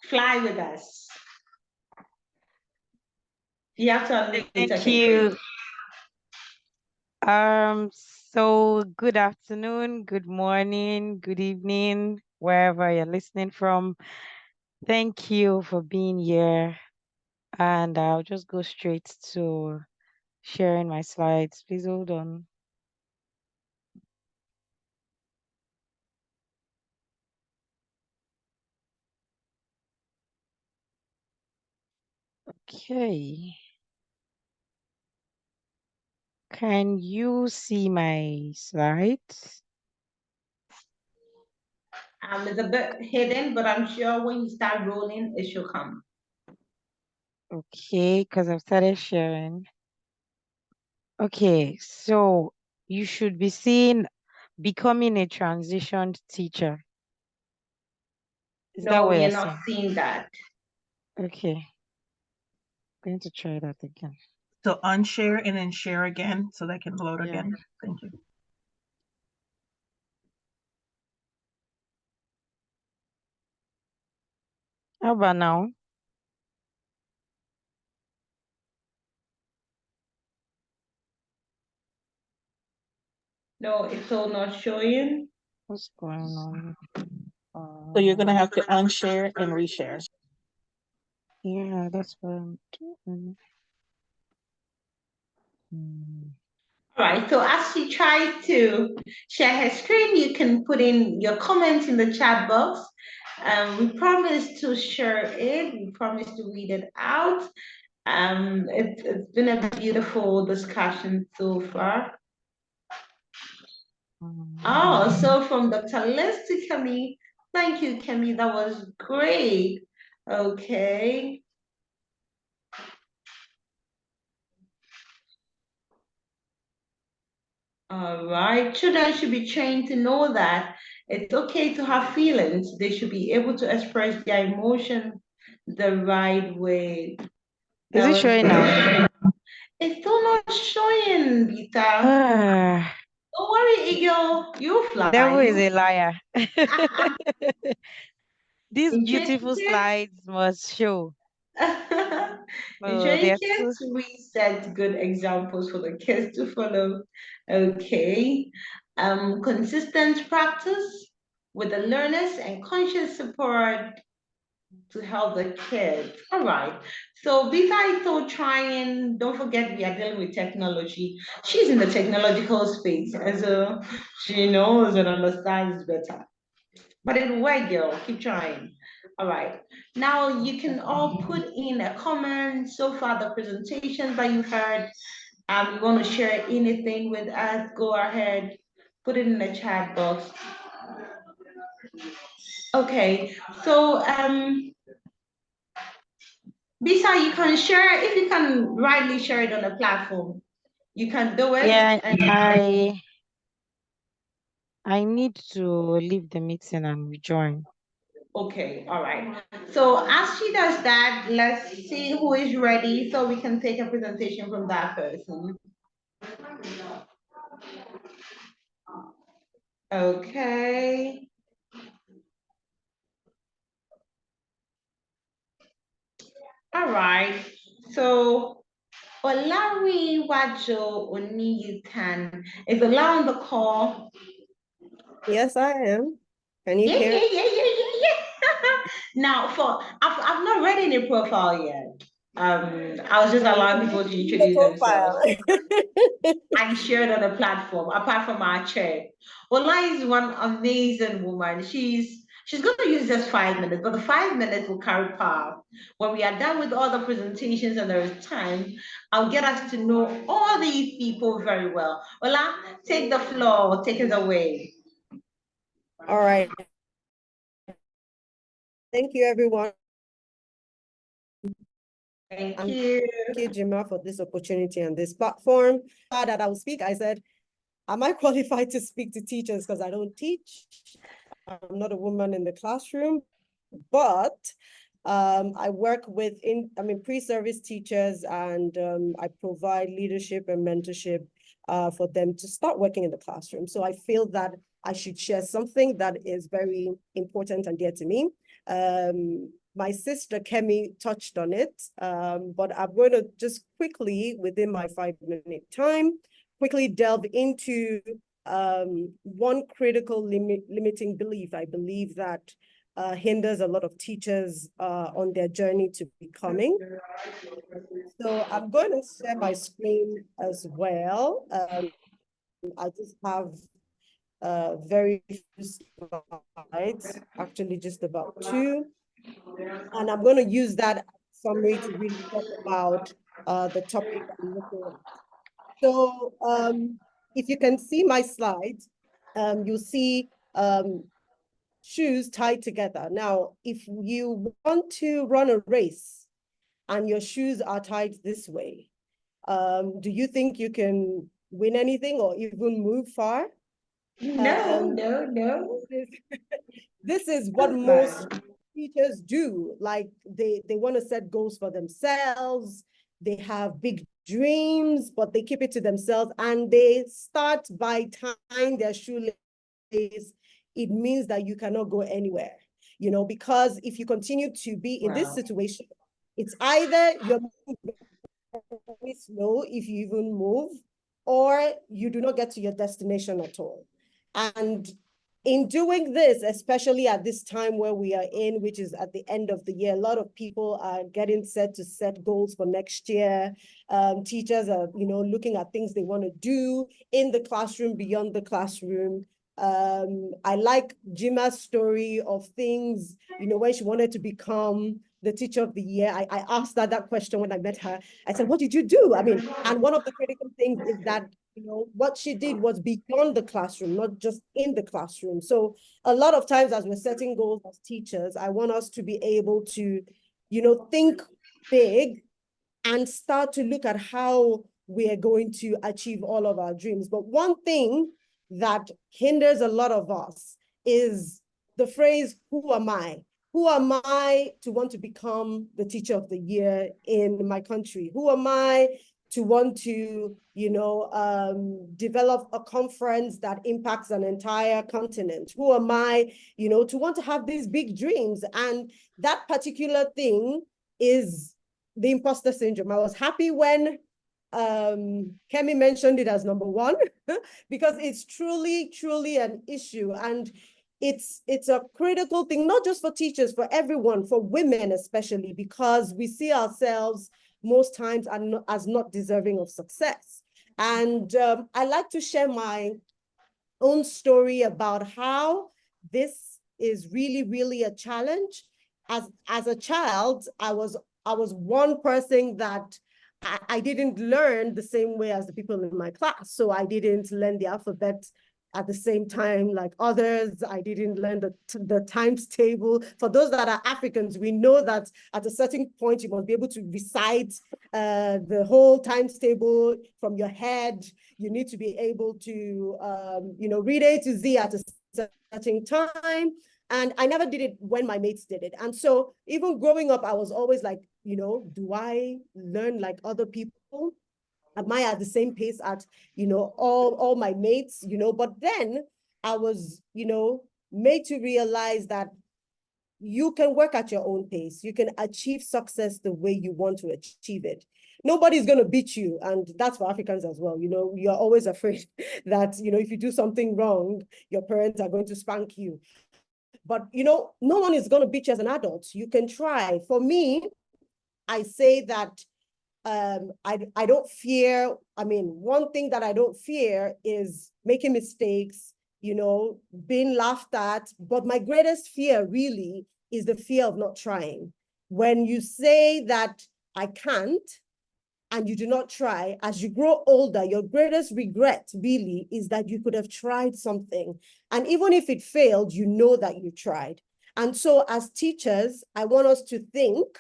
Fly with us. You have to unmute. Thank you. So good afternoon, good morning, good evening, wherever you're listening from. Thank you for being here. And I'll just go straight to sharing my slides. Please hold on. Okay. Can you see my slides? It's a bit hidden, but I'm sure when you start rolling, it should come. Okay, because I've started sharing. Okay, so you should be seeing becoming a transitioned teacher. Is that No, what we you're are not seeing that. Okay. Going to try that again. So unshare and then share again so they can load again. Thank you. How about now? No, it's all not showing. What's going on? So you're going to have to unshare and reshare. Yeah, that's what I'm doing. All right, so as she tries to share her screen, you can put in your comments in the chat box. We promise to share it. We promise to read it out. It's been a beautiful discussion so far. Oh, so from Dr. Liz to Kemi, thank you, Kemi. That was great. Okay. All right. Children should be trained to know that it's okay to have feelings. They should be able to express their emotion the right way. Is it showing now? It's still not showing, Vita. Don't worry, Eagle. You'll fly. Devil is a liar. These beautiful slides must show. Enjoy kids, we set good examples for the kids to follow. Okay. Consistent practice with the learners and conscious support to help the kids. All right. So besides still trying, don't forget we are dealing with technology. She's in the technological space, and so she knows and understands better. But it'll work, girl. Keep trying. All right. Now you can all put in a comment so far the presentations that you've heard. You want to share anything with us, go ahead, put it in the chat box. Okay, so Bisa, you can share, if you can rightly share it on the platform, you can do it. Yeah, I need to leave the meeting and rejoin. Okay, all right. So as she does that, let's see who is ready so we can take a presentation from that person. Okay. All right. So Olari Wajo Oniyutan is Ola on the call. Yes, I am. Can you Yeah, hear? yeah. Now, I've not read any profile yet. I was just allowing people to introduce themselves. I shared on the platform, apart from our chair. Ola is one amazing woman. She's She's going to use just 5 minutes, but the 5 minutes will carry power. When we are done with all the presentations and there is time, I'll get us to know all these people very well. Ola, take the floor, take us away. All right. Thank you, everyone. Thank you. Thank you, Jima, for this opportunity and this platform. That I will speak, I said, am I qualified to speak to teachers? Because I don't teach. I'm not a woman in the classroom, but I work with pre-service teachers, and I provide leadership and mentorship for them to start working in the classroom. So I feel that I should share something that is very important and dear to me. My sister Kemi touched on it, but I'm going to just quickly, within my 5-minute time, quickly delve into one critical limiting belief I believe that hinders a lot of teachers on their journey to becoming. So I'm going to share my screen as well. I just have very few slides, actually just about 2. And I'm going to use that summary to really talk about the topic I'm looking at. So if you can see my slide, you'll see shoes tied together. Now, if you want to run a race and your shoes are tied this way, do you think you can win anything or even move far? No. This is what most teachers do. Like they want to set goals for themselves. They have big dreams, but they keep it to themselves, and they start by tying their shoelace. It means that you cannot go anywhere, because if you continue to be in this situation, it's either you're very slow if you even move, or you do not get to your destination at all. And in doing this, especially at this time where we are in, which is at the end of the year, a lot of people are getting set to set goals for next year. Teachers are, looking at things they want to do in the classroom, beyond the classroom. I like Jima's story of things, when she wanted to become the teacher of the year. I asked her that question when I met her. I said, what did you do? And one of the critical things is that, what she did was beyond the classroom, not just in the classroom. So a lot of times as we're setting goals as teachers, I want us to be able to, think big and start to look at how we are going to achieve all of our dreams. But one thing that hinders a lot of us is the phrase, who am I? Who am I to want to become the teacher of the year in my country? Who am I to want to, develop a conference that impacts an entire continent? Who am I, to want to have these big dreams? And that particular thing is the imposter syndrome. I was happy when Kemi mentioned it as number 1, because it's truly, truly an issue. And it's a critical thing, not just for teachers, for everyone, for women especially, because we see ourselves most times as not deserving of success. And I like to share my own story about how this is really, really a challenge. As a child, I was one person that I didn't learn the same way as the people in my class. So I didn't learn the alphabet at the same time like others. I didn't learn the times table. For those that are Africans, we know that at a certain point, you must be able to recite the whole times table from your head. You need to be able to, read A to Z at a certain time. And I never did it when my mates did it. And so even growing up, I was always like, do I learn like other people? Am I at the same pace at, all my mates, but then I was, made to realize that you can work at your own pace. You can achieve success the way you want to achieve it. Nobody's going to beat you. And that's for Africans as well. You're always afraid that, if you do something wrong, your parents are going to spank you. But, no one is going to beat you as an adult. You can try. For me, I say that I don't fear. One thing that I don't fear is making mistakes, being laughed at. But my greatest fear really is the fear of not trying. When you say that I can't, and you do not try, as you grow older, your greatest regret really is that you could have tried something. And even if it failed, you know that you tried. And so as teachers, I want us to think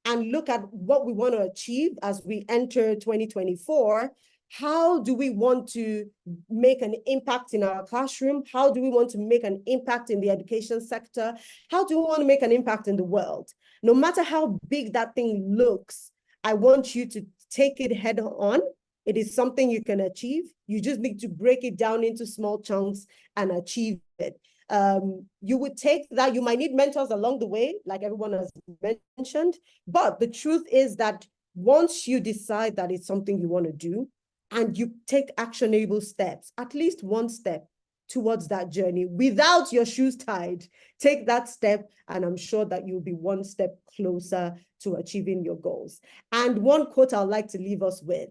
and look at what we want to achieve as we enter 2024. How do we want to make an impact in our classroom? How do we want to make an impact in the education sector? How do we want to make an impact in the world? No matter how big that thing looks, I want you to take it head on. It is something you can achieve. You just need to break it down into small chunks and achieve it. You would take that, you might need mentors along the way, like everyone has mentioned, but the truth is that once you decide that it's something you want to do and you take actionable steps, at least one step towards that journey without your shoes tied, take that step, and I'm sure that you'll be one step closer to achieving your goals. And one quote I'd like to leave us with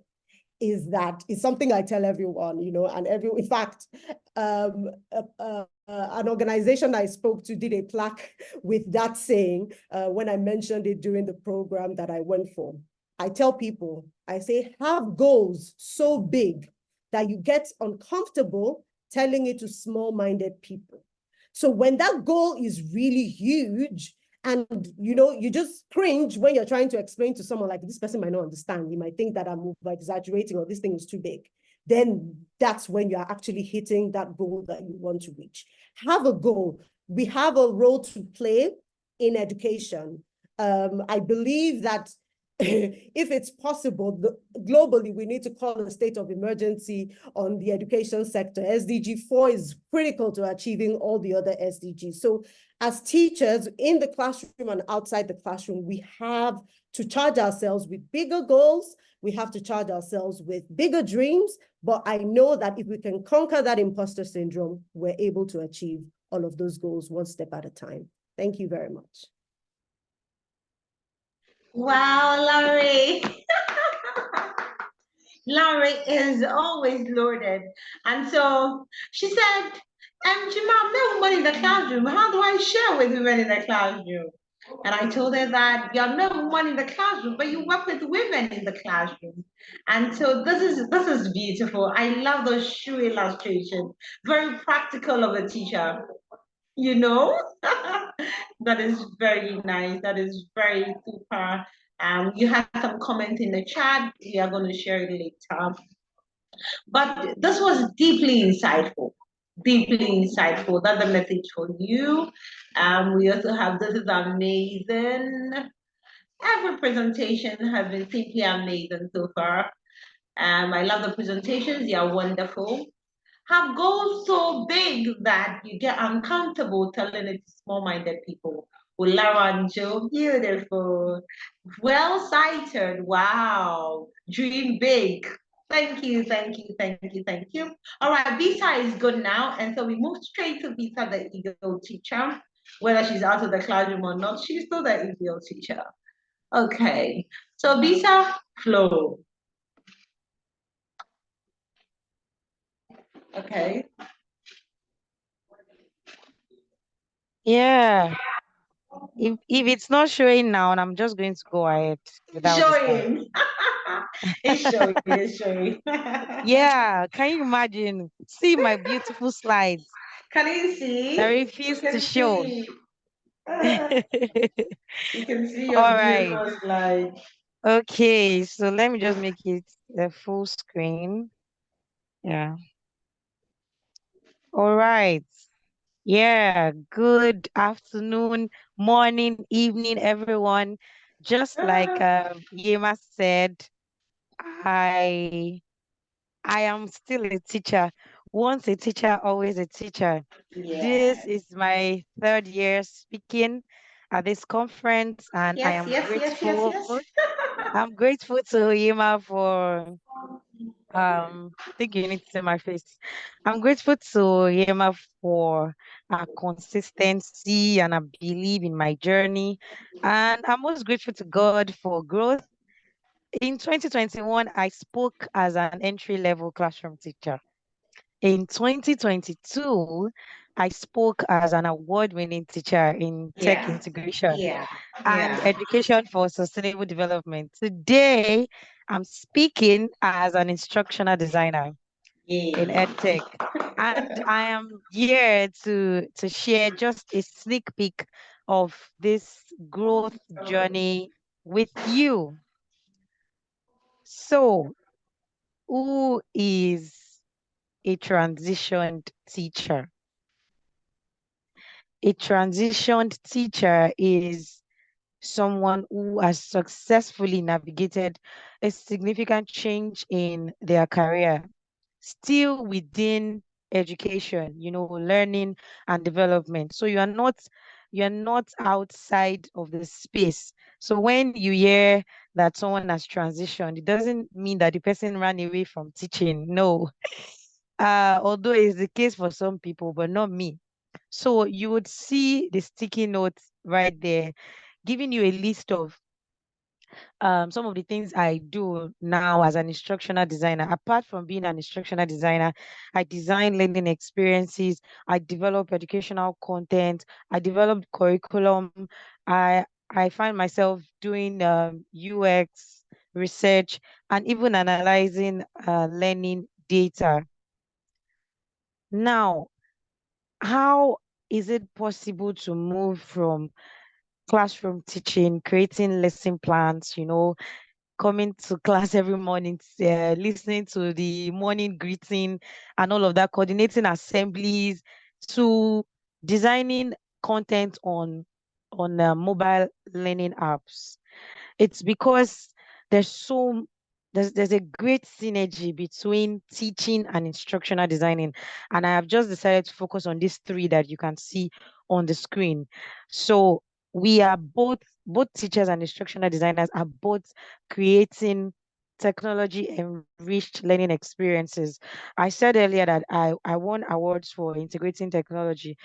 is that it's something I tell everyone, and in fact, an organization I spoke to did a plaque with that saying when I mentioned it during the program that I went for. I tell people, I say, have goals so big that you get uncomfortable telling it to small-minded people. So when that goal is really huge, and you just cringe when you're trying to explain to someone, like, this person might not understand. You might think that I'm over-exaggerating or this thing is too big. Then that's when you're actually hitting that goal that you want to reach. Have a goal. We have a role to play in education. I believe that if it's possible, globally, we need to call a state of emergency on the education sector. SDG 4 is critical to achieving all the other SDGs. So as teachers in the classroom and outside the classroom, we have to charge ourselves with bigger goals. We have to charge ourselves with bigger dreams. But I know that if we can conquer that imposter syndrome, we're able to achieve all of those goals one step at a time. Thank you very much. Wow, Laurie. Laurie is always loaded. And so she said, Jima, I'm not woman in the classroom. How do I share with women in the classroom? And I told her that you're not woman in the classroom, but you work with women in the classroom. And so this is beautiful. I love those shoe illustrations. Very practical of a teacher. That is very nice. That is very super. You have some comment in the chat. We are going to share it later. But this was deeply insightful. Deeply insightful. That's a message for you. We also have, this is amazing. Every presentation has been simply amazing so far. I love the presentations. They are wonderful. Have goals so big that you get uncomfortable telling it to small-minded people. Ularanjo, beautiful. Well cited. Wow. Dream big. Thank you, thank you, thank you, thank you. All right, Visa is good now. And so we move straight to Visa, the EGO teacher. Whether she's out of the classroom or not, she's still the EGO teacher. Okay, so Visa, flow. Okay. Yeah. If it's not showing now, and I'm just going to go ahead without this slide. Showing. It's showing, it's showing. Yeah, can you imagine? See my beautiful slides. Can you see? I refuse to show. See. You can see your All right. beautiful slide. Okay, so let me just make it a full screen. Yeah. All right. Yeah, good afternoon, morning, evening, everyone. Just like Yema said, I am still a teacher. Once a teacher, always a teacher. This is my 3rd year speaking at this conference, and I am grateful. I'm grateful to Yema for I think you need to see my face. I'm grateful to Yema for her consistency and I believe in my journey. And I'm most grateful to God for growth. In 2021, I spoke as an entry-level classroom teacher. In 2022, I spoke as an award-winning teacher in tech integration and education for sustainable development. Today, I'm speaking as an instructional designer in EdTech. And I am here to share just a sneak peek of this growth journey with you. So, who is a transitioned teacher? A transitioned teacher is someone who has successfully navigated a significant change in their career, still within education, learning and development. So you're not outside of the space. So when you hear that someone has transitioned, it doesn't mean that the person ran away from teaching. No. Although it's the case for some people, but not me. So you would see the sticky notes right there, giving you a list of some of the things I do now as an instructional designer. Apart from being an instructional designer, I design learning experiences, I develop educational content, I develop curriculum. I find myself doing UX research and even analyzing learning data. Now, how is it possible to move from classroom teaching, creating lesson plans, coming to class every morning, listening to the morning greeting and all of that, coordinating assemblies, to designing content on mobile learning apps? It's because there's so there's a great synergy between teaching and instructional designing, and I have just decided to focus on these three that you can see on the screen. So we are both teachers and instructional designers are both creating technology enriched learning experiences. I said earlier that I won awards for integrating technology.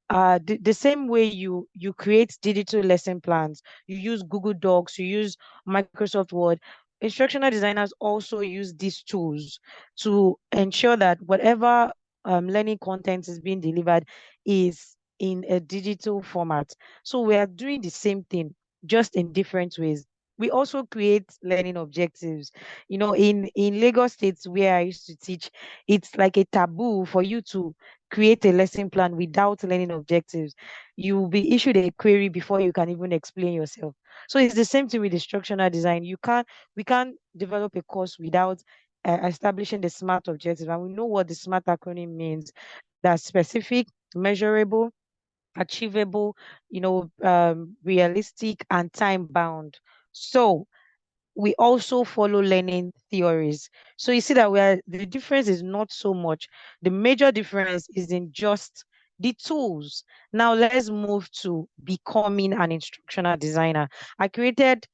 The same way you create digital lesson plans, you use Google Docs, you use Microsoft Word. Instructional designers also use these tools to ensure that whatever learning content is being delivered is in a digital format. So we are doing the same thing, just in different ways. We also create learning objectives. In Lagos States, where I used to teach, it's like a taboo for you to create a lesson plan without learning objectives. You will be issued a query before you can even explain yourself. So it's the same thing with instructional design. We can't develop a course without establishing the SMART objective. And we know what the SMART acronym means. That's specific, measurable, achievable, realistic, and time bound. So we also follow learning theories. So you see that the difference is not so much. The major difference is in just the tools. Now let's move to becoming an instructional designer. I created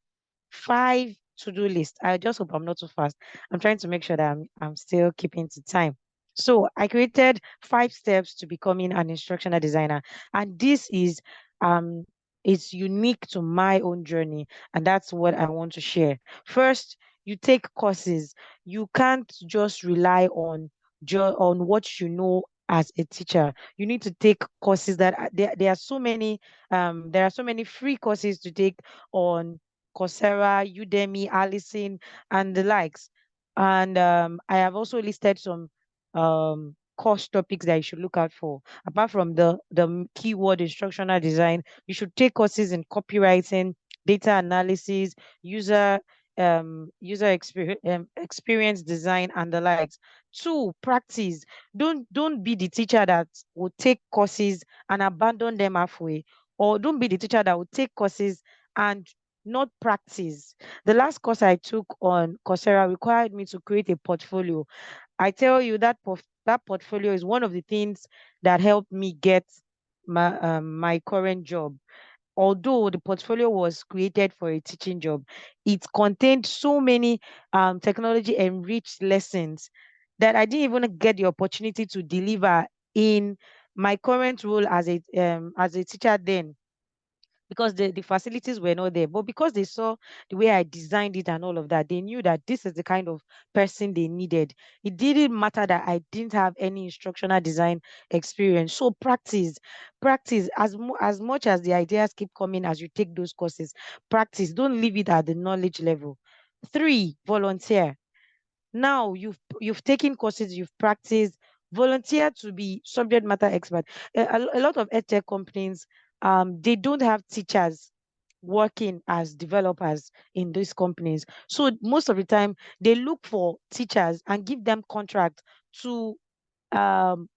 5 to-do lists. I just hope I'm not too fast. I'm trying to make sure that I'm still keeping to time. So I created 5 steps to becoming an instructional designer, and this is unique to my own journey, and that's what I want to share. First, you take courses. You can't just rely on what you know as a teacher. You need to take courses that there are so many free courses to take on Coursera, Udemy, Allison, and the likes. And I have also listed some course topics that you should look out for. Apart from the keyword instructional design, you should take courses in copywriting, data analysis, experience design, and the likes. Two, practice. Don't be the teacher that will take courses and abandon them halfway, or don't be the teacher that will take courses and not practice. The last course I took on Coursera required me to create a portfolio. I tell you that that portfolio is one of the things that helped me get my current job. Although the portfolio was created for a teaching job, it contained so many technology enriched lessons that I didn't even get the opportunity to deliver in my current role as a teacher then. because the facilities were not there. But because they saw the way I designed it and all of that, they knew that this is the kind of person they needed. It didn't matter that I didn't have any instructional design experience. So practice as much as the ideas keep coming as you take those courses. Practice. Don't leave it at the knowledge level. 3, volunteer. Now you've taken courses, you've practiced, volunteer to be subject matter expert. A lot of edtech companies, they don't have teachers working as developers in these companies. So most of the time they look for teachers and give them contract to um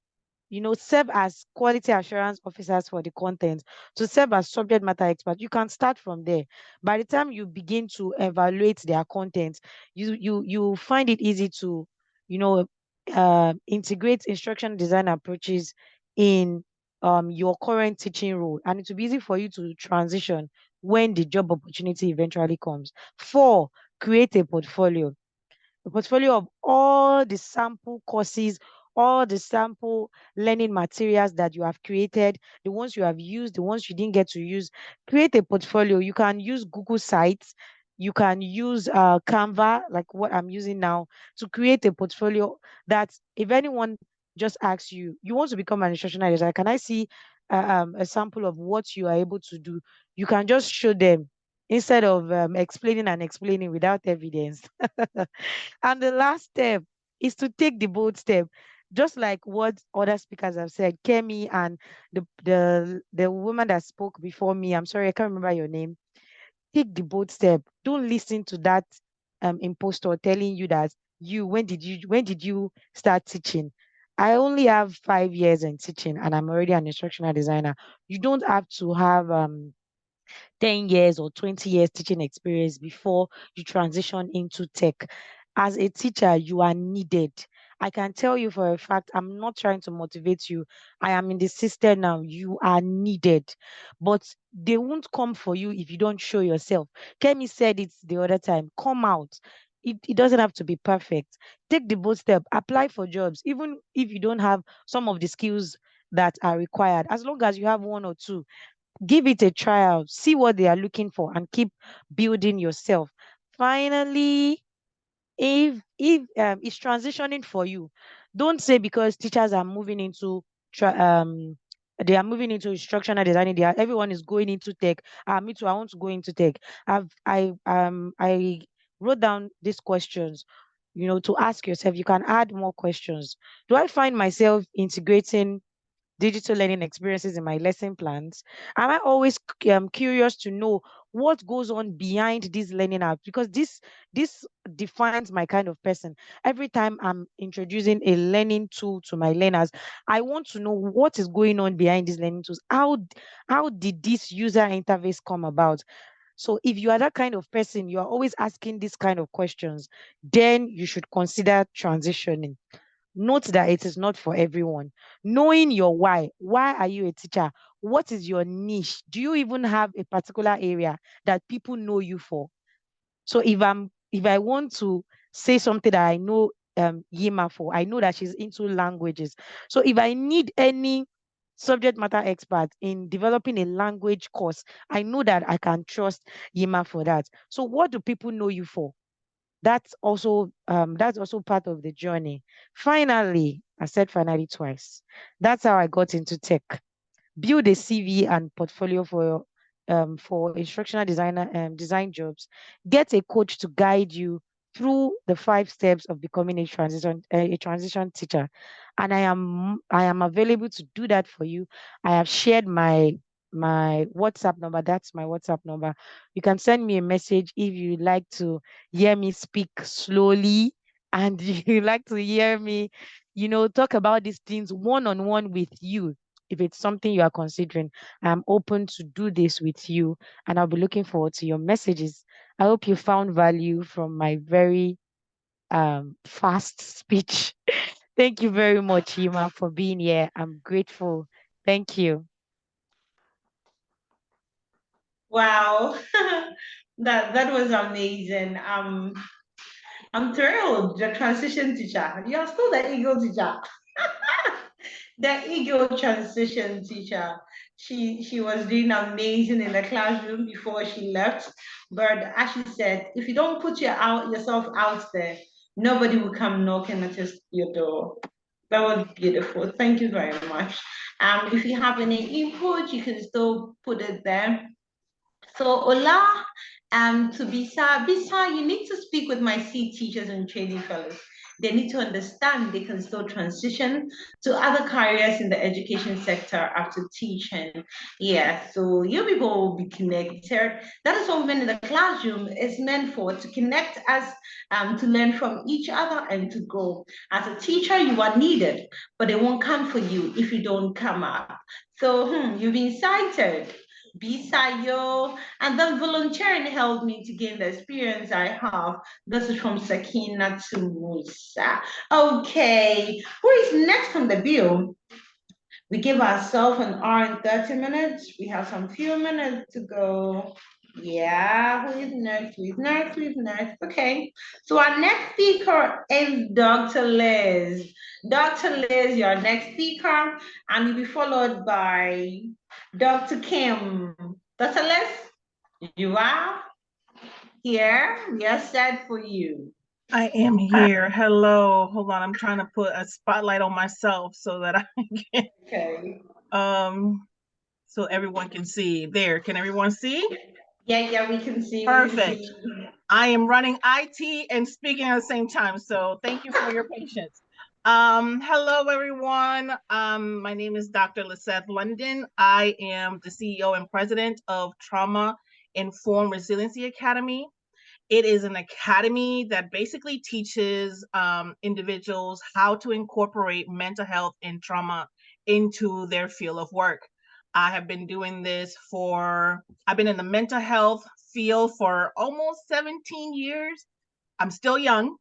serve as quality assurance officers for the content, to serve as subject matter experts. You can start from there. By the time you begin to evaluate their content, you find it easy to, you know, integrate instruction design approaches in your current teaching role, and it will be easy for you to transition when the job opportunity eventually comes. 4, create a portfolio of all the sample courses, all the sample learning materials that you have created, the ones you have used, the ones you didn't get to use. Create a portfolio. You can use Google Sites, you can use Canva, like what I'm using now, to create a portfolio that if anyone just asks you, you want to become an instructional designer, can I see a sample of what you are able to do? You can just show them instead of explaining and explaining without evidence. And the last step is to take the bold step. Just like what other speakers have said, Kemi and the woman that spoke before me, I'm sorry, I can't remember your name. Take the bold step. Don't listen to that impostor telling you that when did you start teaching? I only have 5 years in teaching and I'm already an instructional designer. You don't have to have 10 years or 20 years teaching experience before you transition into tech. As a teacher, you are needed. I can tell you for a fact, I'm not trying to motivate you. I am in the system now. You are needed. But they won't come for you if you don't show yourself. Kemi said it the other time. Come out. It doesn't have to be perfect. Take the bold step, apply for jobs, even if you don't have some of the skills that are required. As long as you have one or two, give it a trial, see what they are looking for, and keep building yourself. Finally, if it's transitioning for you, don't say because teachers are moving into they are moving into instructional designing, everyone is going into tech. Me too, I want to go into tech. I wrote down these questions, to ask yourself. You can add more questions. Do I find myself integrating digital learning experiences in my lesson plans? Am I always curious to know what goes on behind these learning apps? Because this defines my kind of person. Every time I'm introducing a learning tool to my learners, I want to know what is going on behind these learning tools. How did this user interface come about? So if you are that kind of person, you are always asking these kind of questions, then you should consider transitioning. Note that it is not for everyone. Knowing your why are you a teacher? What is your niche? Do you even have a particular area that people know you for? So if I want to say something that I know Yima for, I know that she's into languages. So if I need any subject matter expert in developing a language course, I know that I can trust Yima for that. So what do people know you for? That's also part of the journey. Finally, I said finally twice. That's how I got into tech. Build a CV and portfolio for instructional design jobs. Get a coach to guide you through the 5 steps of becoming a transition teacher. And I am available to do that for you. I have shared my WhatsApp number. That's my WhatsApp number. You can send me a message if you like to hear me speak slowly and you like to hear me, talk about these things one-on-one with you. If it's something you are considering, I'm open to do this with you, and I'll be looking forward to your messages. I hope you found value from my very fast speech. Thank you very much, Yima, for being here. I'm grateful. Thank you. Wow. That was amazing. I'm thrilled. The transition teacher. You're still the Eagle teacher. the ego transition teacher. She was doing amazing in the classroom before she left. But as she said, if you don't put yourself out there, nobody will come knocking at your door. That was beautiful. Thank you very much. If you have any input, you can still put it there. So Ola, to Bisa, you need to speak with my seed teachers and training fellows. They need to understand they can still transition to other careers in the education sector after teaching. Yeah, so you people will be connected. That is what in the classroom is meant for, to connect us, to learn from each other and to grow. As a teacher, you are needed, but they won't come for you if you don't come up. So you've been cited. Bisayo, and then volunteering helped me to gain the experience I have. This is from Sakina to Musa. Okay, who is next on the bill? We give ourselves an hour and 30 minutes. We have some few minutes to go. Yeah, who is next? Who is next? Who is next? Okay, so our next speaker is Dr. Liz. Dr. Liz, your next speaker, and you'll be followed by Dr. Kim. Dr. Liz, you are here. We are set for you. I am here. Hello. Hold on. I'm trying to put a spotlight on myself so that I can. Okay. So everyone can see. There. Can everyone see? Yeah, we can see. Perfect. I am running IT and speaking at the same time. So thank you for your patience. Hello, everyone. My name is Dr. Lisette London. I am the CEO and president of Trauma Informed Resiliency Academy. It is an academy that basically teaches individuals how to incorporate mental health and trauma into their field of work. I have been doing this I've been in the mental health field for almost 17 years. I'm still young,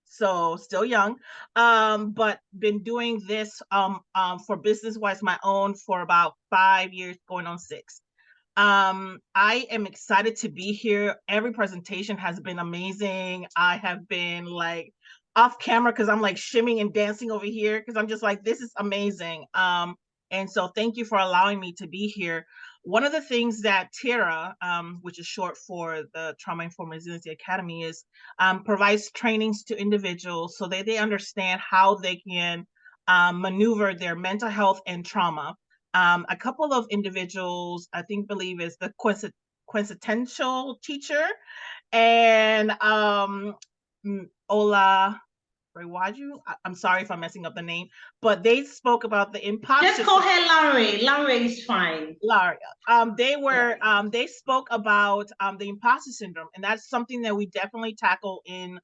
so still young, but been doing this for business-wise my own for about 5 years, going on 6. I am excited to be here. Every presentation has been amazing. I have been like off camera because I'm like shimming and dancing over here because I'm just like, this is amazing. And so thank you for allowing me to be here. One of the things that TIRA, which is short for the Trauma Informed Resiliency Academy, is provides trainings to individuals so that they understand how they can maneuver their mental health and trauma. A couple of individuals, I believe is the quintessential teacher and Ola Rewaju. I'm sorry if I'm messing up the name, but they spoke about the imposter. Just call her Larry. Larry is fine. Larry. They spoke about the imposter syndrome, and that's something that we definitely tackle in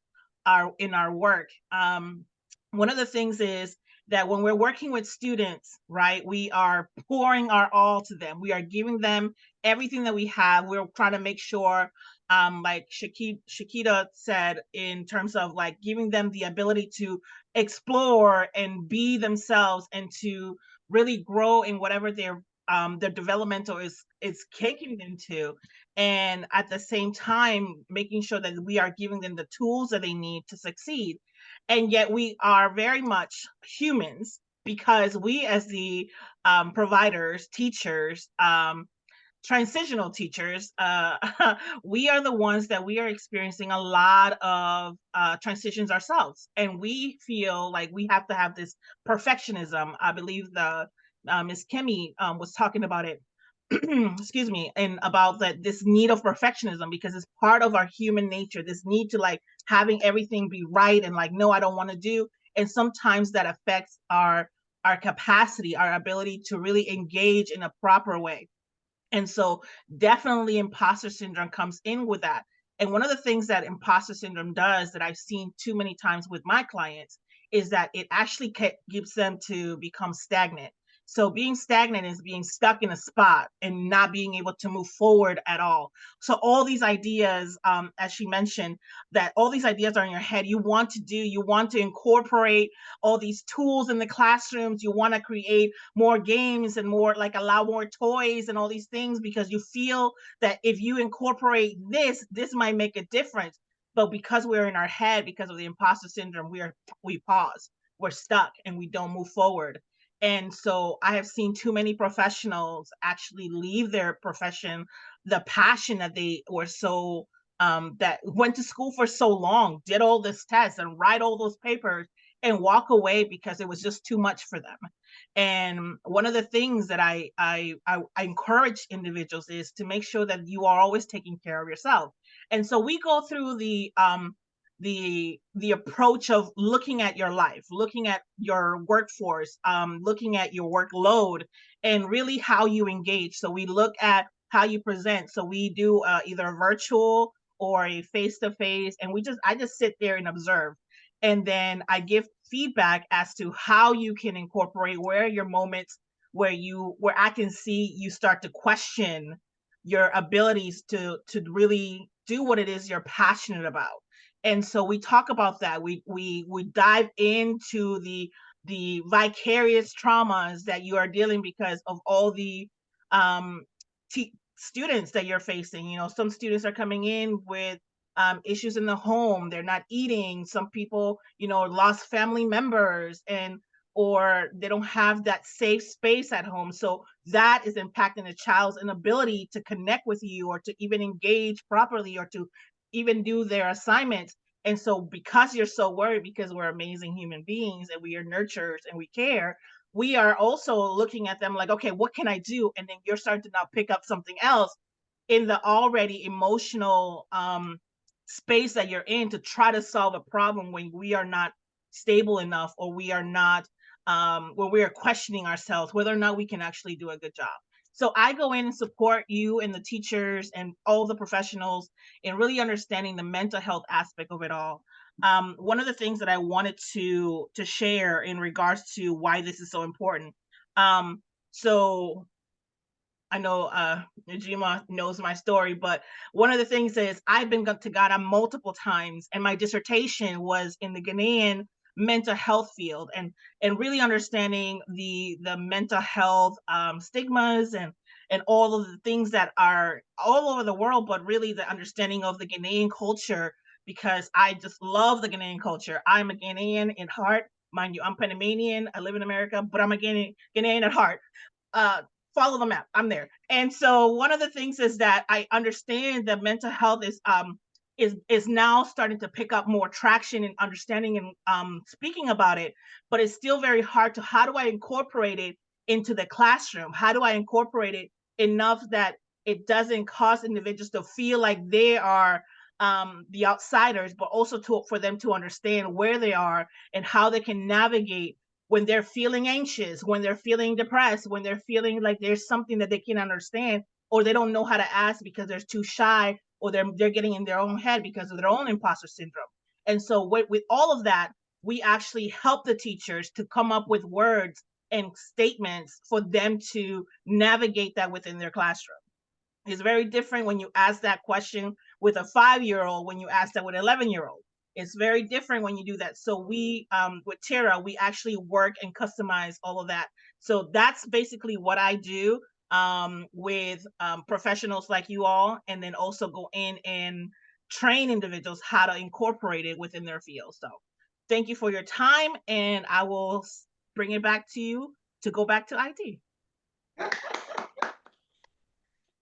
our work. One of the things is that when we're working with students, right, we are pouring our all to them. We are giving them everything that we have. We're trying to make sure, like Shakita said, in terms of like giving them the ability to explore and be themselves and to really grow in whatever their developmental is taking them to, and at the same time making sure that we are giving them the tools that they need to succeed. And yet we are very much humans because we as the providers, teachers, transitional teachers, we are the ones that we are experiencing a lot of transitions ourselves. And we feel like we have to have this perfectionism. I believe the Ms. Kemi was talking about it, excuse me, and about this need of perfectionism, because it's part of our human nature, this need to like having everything be right and like, no, I don't want to do. And sometimes that affects our capacity, our ability to really engage in a proper way. And so definitely imposter syndrome comes in with that. And one of the things that imposter syndrome does that I've seen too many times with my clients is that it actually gives them to become stagnant. So being stagnant is being stuck in a spot and not being able to move forward at all. So all these ideas, as she mentioned, that all these ideas are in your head. You want to incorporate all these tools in the classrooms. You want to create more games and more, like allow more toys and all these things because you feel that if you incorporate this might make a difference. But because we're in our head, because of the imposter syndrome, we pause, we're stuck, and we don't move forward. And so I have seen too many professionals actually leave their profession, the passion that they were so that went to school for so long, did all this tests and write all those papers and walk away because it was just too much for them. And one of the things that I encourage individuals is to make sure that you are always taking care of yourself. And so we go through the approach of looking at your life, looking at your workforce, looking at your workload, and really how you engage. So we look at how you present. So we do either a virtual or a face-to-face, and I just sit there and observe. And then I give feedback as to how you can incorporate, where are your moments where I can see you start to question your abilities to really do what it is you're passionate about. And so we talk about that. We dive into the vicarious traumas that you are dealing because of all the students that you're facing. You know, some students are coming in with issues in the home. They're not eating. Some people, you know, lost family members, or they don't have that safe space at home. So that is impacting the child's inability to connect with you, or to even engage properly, or to even do their assignments. And so because you're so worried, because we're amazing human beings and we are nurturers and we care, we are also looking at them like, okay, what can I do? And then you're starting to now pick up something else in the already emotional space that you're in to try to solve a problem when we are not stable enough, or we are not when we are questioning ourselves whether or not we can actually do a good job. So I go in and support you and the teachers and all the professionals in really understanding the mental health aspect of it all. One of the things that I wanted to share in regards to why this is so important. So I know Najima knows my story, but one of the things is I've been to Ghana multiple times, and my dissertation was in the Ghanaian mental health field, and really understanding the mental health stigmas and all of the things that are all over the world, but really the understanding of the Ghanaian culture, because I just love the Ghanaian culture. I'm a Ghanaian in heart. Mind you, I'm Panamanian. I live in America, but I'm a Ghanaian at heart. Follow the map. I'm there. And so one of the things is that I understand that mental health is now starting to pick up more traction and understanding and speaking about it, but it's still very hard to, how do I incorporate it into the classroom? How do I incorporate it enough that it doesn't cause individuals to feel like they are the outsiders, but also for them to understand where they are and how they can navigate when they're feeling anxious, when they're feeling depressed, when they're feeling like there's something that they can't understand, or they don't know how to ask because they're too shy, or they're getting in their own head because of their own imposter syndrome. And so with all of that, we actually help the teachers to come up with words and statements for them to navigate that within their classroom. It's very different when you ask that question with a 5-year-old, when you ask that with an 11-year-old. It's very different when you do that. So we, with Tara, we actually work and customize all of that. So that's basically what I do with professionals like you all, and then also go in and train individuals how to incorporate it within their field. So thank you for your time, and I will bring it back to you to go back to IT.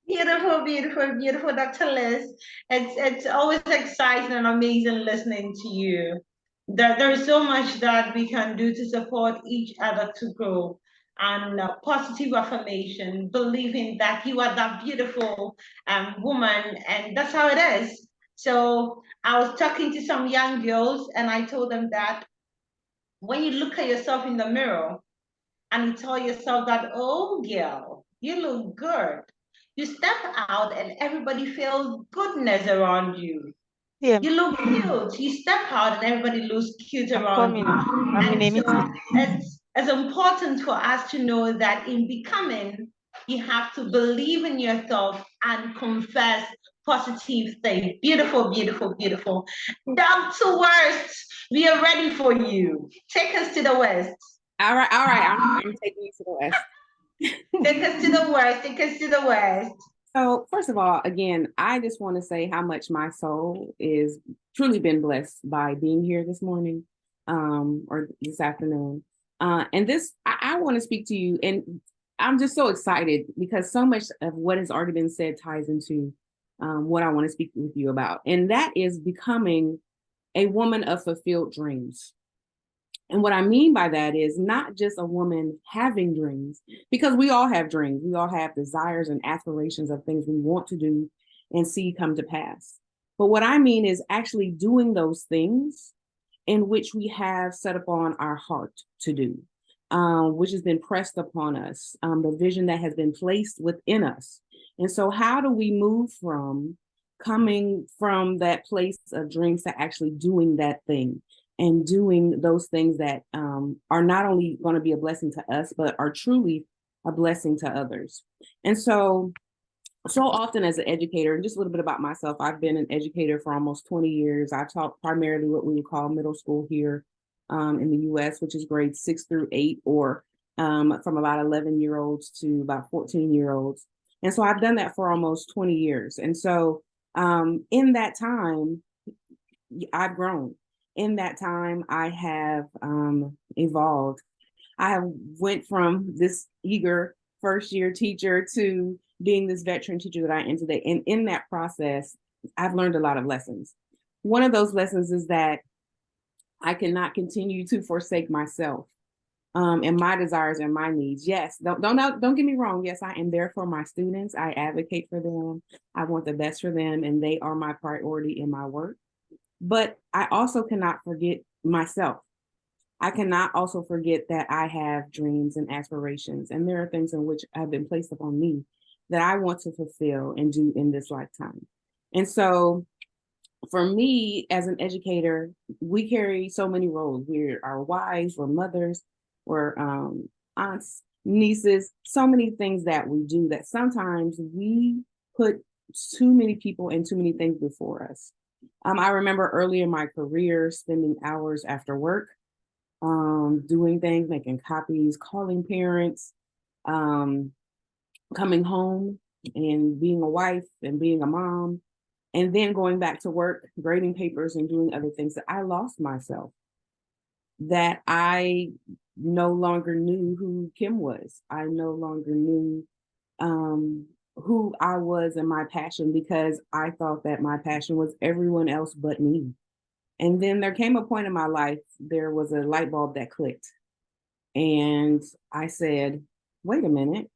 Beautiful, beautiful, beautiful, Dr. Liz. It's always exciting and amazing listening to you. There is so much that we can do to support each other to grow, and positive affirmation, believing that you are that beautiful woman, and that's how it is. So I was talking to some young girls, and I told them that when you look at yourself in the mirror and you tell yourself that, oh girl, you look good, you step out and everybody feels goodness around you. Yeah. You look cute. You step out and everybody looks cute around you. I'm in a And so meeting. it's important for us to know that in becoming, you have to believe in yourself and confess positive things. Beautiful, beautiful, beautiful. Dr. West, we are ready for you. Take us to the West. All right. I'm taking you to the West. Take us to the West. Take us to the West. So first of all, again, I just want to say how much my soul is truly been blessed by being here this morning, or this afternoon. And this, I want to speak to you, and I'm just so excited because so much of what has already been said ties into what I want to speak with you about. And that is becoming a woman of fulfilled dreams. And what I mean by that is not just a woman having dreams, because we all have dreams. We all have desires and aspirations of things we want to do and see come to pass. But what I mean is actually doing those things in which we have set upon our heart to do, which has been pressed upon us, the vision that has been placed within us. And so how do we move from coming from that place of dreams to actually doing that thing and doing those things that are not only going to be a blessing to us, but are truly a blessing to others? And so often as an educator, and just a little bit about myself, I've been an educator for almost 20 years. I taught primarily what we would call middle school here in the US, which is grades 6 through 8, or from about 11-year-olds to about 14-year-olds. And so I've done that for almost 20 years. And so in that time, I've grown. In that time, I have evolved. I have went from this eager first-year teacher to being this veteran teacher that I am today. And in that process, I've learned a lot of lessons. One of those lessons is that I cannot continue to forsake myself and my desires and my needs. Yes, don't get me wrong. Yes, I am there for my students. I advocate for them. I want the best for them, and they are my priority in my work. But I also cannot forget myself. I cannot also forget that I have dreams and aspirations, and there are things in which have been placed upon me that I want to fulfill and do in this lifetime. And so for me as an educator, we carry so many roles. We're our wives, we're mothers, we're aunts, nieces, so many things that we do that sometimes we put too many people and too many things before us. I remember early in my career spending hours after work, doing things, making copies, calling parents, coming home and being a wife and being a mom, and then going back to work, grading papers and doing other things, that I lost myself, that I no longer knew who Kim was. I no longer knew who I was and my passion, because I thought that my passion was everyone else but me. And then there came a point in my life, there was a light bulb that clicked. And I said, wait a minute,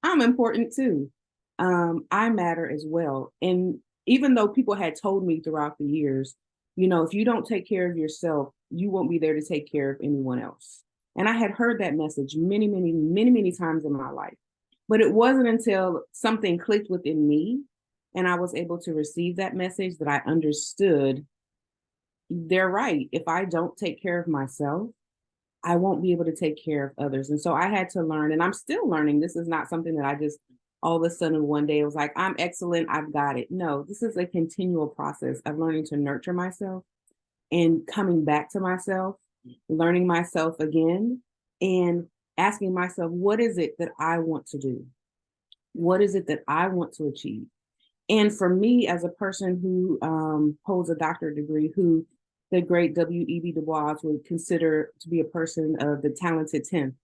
I'm important too. I matter as well. And even though people had told me throughout the years, you know, if you don't take care of yourself, you won't be there to take care of anyone else. And I had heard that message many, many, many, many times in my life. But it wasn't until something clicked within me and I was able to receive that message that I understood they're right. If I don't take care of myself, I won't be able to take care of others. And so I had to learn, and I'm still learning. This is not something that I just all of a sudden one day was like, I'm excellent, I've got it. No, this is a continual process of learning to nurture myself and coming back to myself, learning myself again, and asking myself, what is it that I want to do? What is it that I want to achieve? And for me, as a person who holds a doctorate degree, who the great W.E.B. Du Bois would consider to be a person of the talented 10th,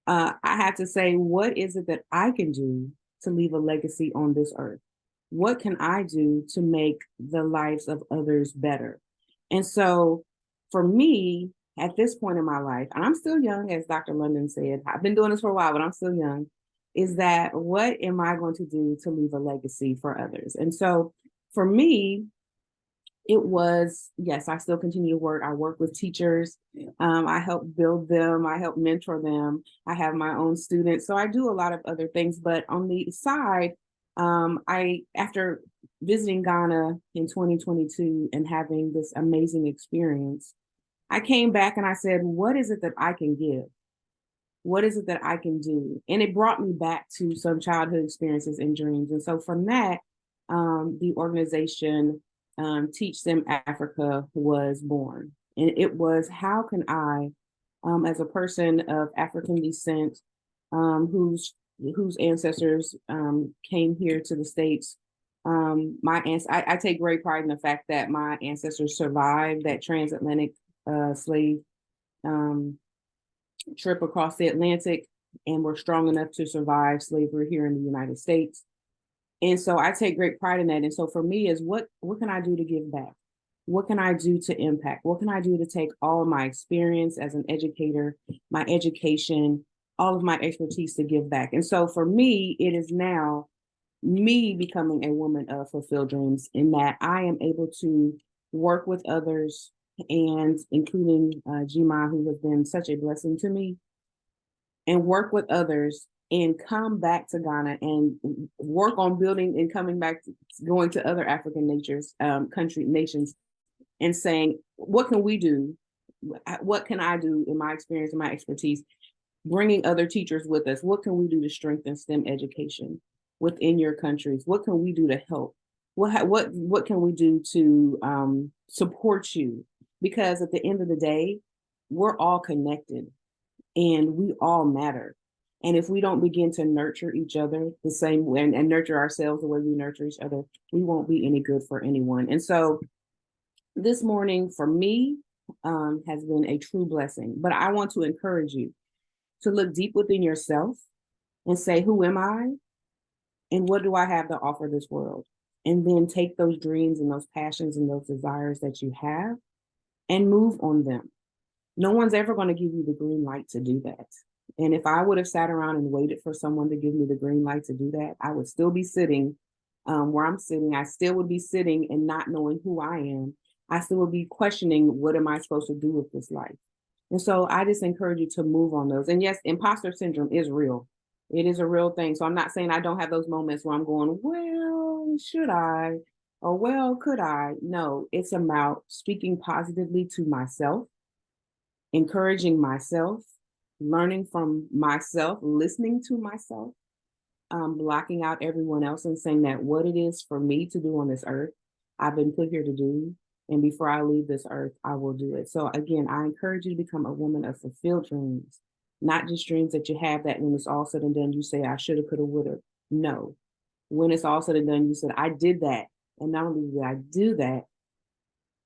I had to say, what is it that I can do to leave a legacy on this earth? What can I do to make the lives of others better? And so for me, at this point in my life, and I'm still young, as Dr. London said, I've been doing this for a while, but I'm still young, is that what am I going to do to leave a legacy for others? And so for me, it was, yes, I still continue to work. I work with teachers. I help build them. I help mentor them. I have my own students. So I do a lot of other things. But on the side, after visiting Ghana in 2022 and having this amazing experience, I came back and I said, what is it that I can give? What is it that I can do? And it brought me back to some childhood experiences and dreams. And so from that, the organization Teach Them Africa was born. And it was, how can I, as a person of African descent, whose ancestors came here to the States, I take great pride in the fact that my ancestors survived that transatlantic slave trip across the Atlantic and were strong enough to survive slavery here in the United States. And so I take great pride in that. And so for me is what can I do to give back? What can I do to impact? What can I do to take all my experience as an educator, my education, all of my expertise to give back? And so for me, it is now me becoming a woman of fulfilled dreams in that I am able to work with others, and including Jima, who has been such a blessing to me, and work with others and come back to Ghana and work on building and coming back, going to other African nations, and saying, what can we do? What can I do in my experience and my expertise? Bringing other teachers with us. What can we do to strengthen STEM education within your countries? What can we do to help? What can we do to support you? Because at the end of the day, we're all connected and we all matter. And if we don't begin to nurture each other the same way and nurture ourselves the way we nurture each other, we won't be any good for anyone. And so this morning for me has been a true blessing. But I want to encourage you to look deep within yourself and say, who am I? And what do I have to offer this world? And then take those dreams and those passions and those desires that you have and move on them. No one's ever going to give you the green light to do that. And if I would have sat around and waited for someone to give me the green light to do that, I would still be sitting where I'm sitting. I still would be sitting and not knowing who I am. I still would be questioning, what am I supposed to do with this life? And so I just encourage you to move on those. And yes, imposter syndrome is real. It is a real thing. So I'm not saying I don't have those moments where I'm going, well, should I? Or well, could I? No, it's about speaking positively to myself, encouraging myself, learning from myself, listening to myself, blocking out everyone else and saying that what it is for me to do on this earth, I've been put here to do. And before I leave this earth, I will do it. So again, I encourage you to become a woman of fulfilled dreams, not just dreams that you have that when it's all said and done, you say, I shoulda, coulda, woulda. No, when it's all said and done, you said, I did that. And not only did I do that,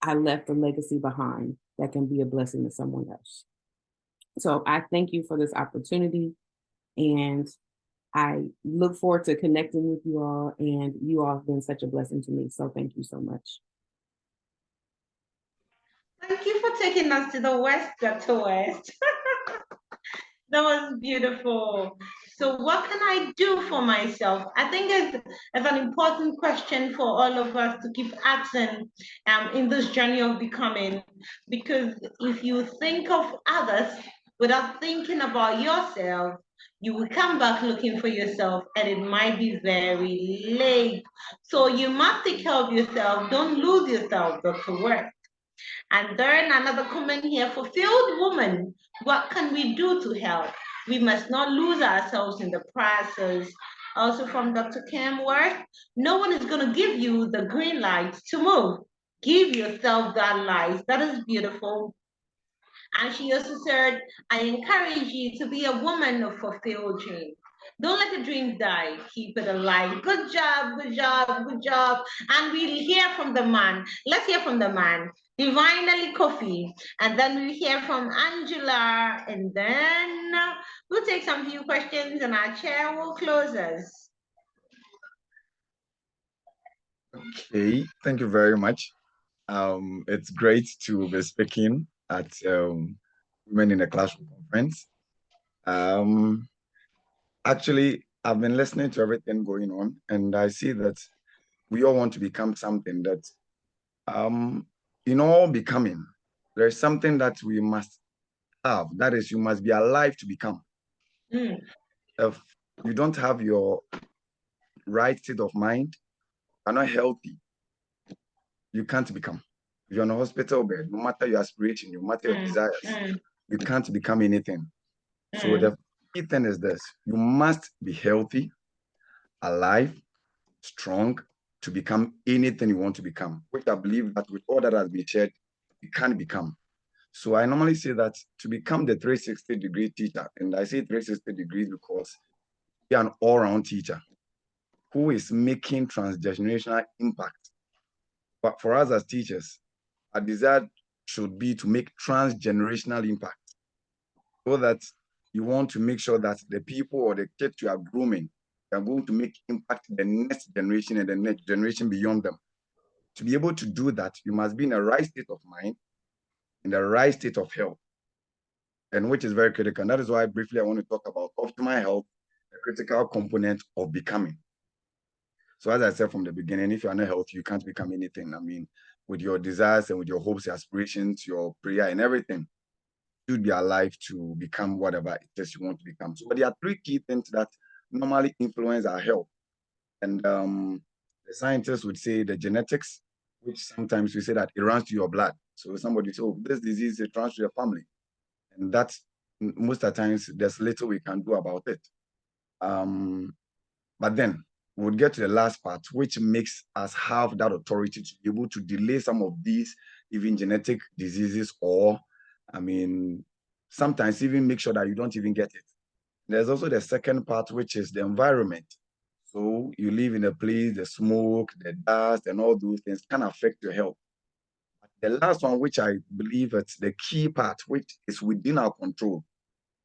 I left a legacy behind that can be a blessing to someone else. So I thank you for this opportunity, and I look forward to connecting with you all, and you all have been such a blessing to me. So thank you so much. Thank you for taking us to the West, Dr. West. That was beautiful. So what can I do for myself? I think it's an important question for all of us to keep asking in this journey of becoming, because if you think of others without thinking about yourself, you will come back looking for yourself and it might be very late. So you must take care of yourself. Don't lose yourself, Dr. West. And then another comment here, fulfilled woman, what can we do to help? We must not lose ourselves in the process. Also from Dr. Camworth, no one is going to give you the green light to move. Give yourself that light. That is beautiful. And she also said, I encourage you to be a woman of fulfilled dreams. Don't let the dreams die. Keep it alive. Good job, good job, good job. And we'll hear from the man. Let's hear from the man. Divinely Kofi. And then we'll hear from Angela. And then we'll take some few questions and our chair will close us. Okay, thank you very much. It's great to be speaking at Women in the Classroom conference. Actually, I've been listening to everything going on, and I see that we all want to become something that, in all becoming, there's something that we must have. That is, you must be alive to become. If you don't have your right state of mind, are not healthy, you can't become. If you're on a hospital bed, no matter your aspiration, no matter your desires, you can't become anything. So the key thing is this: you must be healthy, alive, strong to become anything you want to become, which I believe that with all that has been shared, you can become. So I normally say that to become the 360-degree teacher, and I say 360 degrees because you're an all-round teacher who is making transgenerational impact. But for us as teachers, our desire should be to make transgenerational impact. so that you want to make sure that the people or the kids you are grooming are going to make impact the next generation and the next generation beyond them. To be able to do that, you must be in the right state of mind, in the right state of health, and which is very critical. And that is why briefly I want to talk about optimal health, a critical component of becoming. So as I said from the beginning, if you are not healthy, you can't become anything. I mean, with your desires and with your hopes, aspirations, your prayer and everything, you should be alive to become whatever it is you want to become. So but there are three key things that normally influence our health. And the scientists would say the genetics, which sometimes we say that it runs to your blood. So somebody says, oh, this disease, it runs to your family. And that's most of the times there's little we can do about it. But then we'll get to the last part, which makes us have that authority to be able to delay some of these even genetic diseases, or, I mean, sometimes even make sure that you don't even get it. There's also the second part, which is the environment. So you live in a place, the smoke, the dust, and all those things can affect your health. The last one, which I believe it's the key part, which is within our control,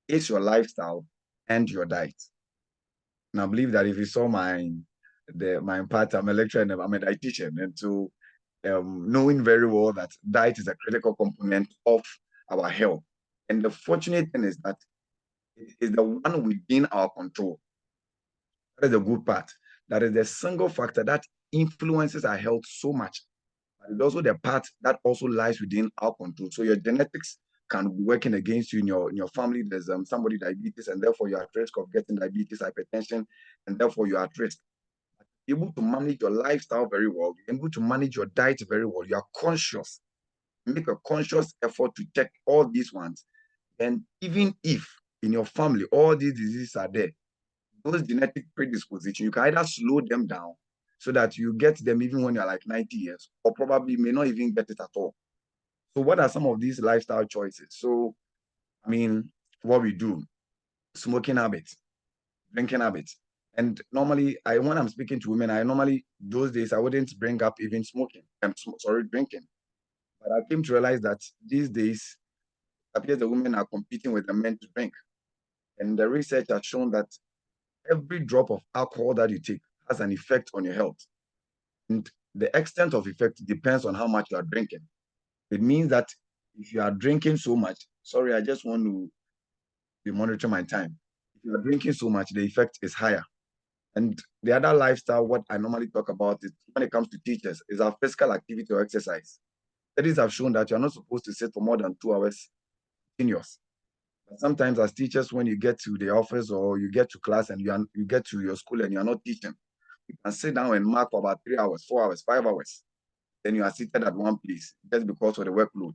is your lifestyle and your diet. And I believe that if you saw my part, I'm a lecturer and I'm a dietitian, and so knowing very well that diet is a critical component of our health. And the fortunate thing is that it is the one within our control. That is the good part. That is the single factor that influences our health so much. But it's also the part that also lies within our control. So your genetics can be working against you in your family. There's somebody diabetes, and therefore you're at risk of getting diabetes, hypertension, and therefore you're at risk. You're able to manage your lifestyle very well. You're able to manage your diet very well. You are conscious. Make a conscious effort to check all these ones. And even if in your family all these diseases are there, those genetic predisposition, you can either slow them down so that you get them even when you're like 90 years, or probably may not even get it at all. So what are some of these lifestyle choices? So, I mean, what we do, smoking habits, drinking habits. And normally, when I'm speaking to women, those days, I wouldn't bring up even smoking. Drinking. But I came to realize that these days, it appears the women are competing with the men to drink. And the research has shown that every drop of alcohol that you take has an effect on your health. And the extent of effect depends on how much you are drinking. It means that if you are drinking so much, sorry, I just want to be monitoring my time. If you are drinking so much, the effect is higher. And the other lifestyle, what I normally talk about is when it comes to teachers, is our physical activity or exercise. Studies have shown that you're not supposed to sit for more than 2 hours continuous. But sometimes as teachers, when you get to the office or you get to class and you get to your school and you're not teaching, you can sit down and mark for about 3 hours, 4 hours, 5 hours. Then you are seated at one place just because of the workload.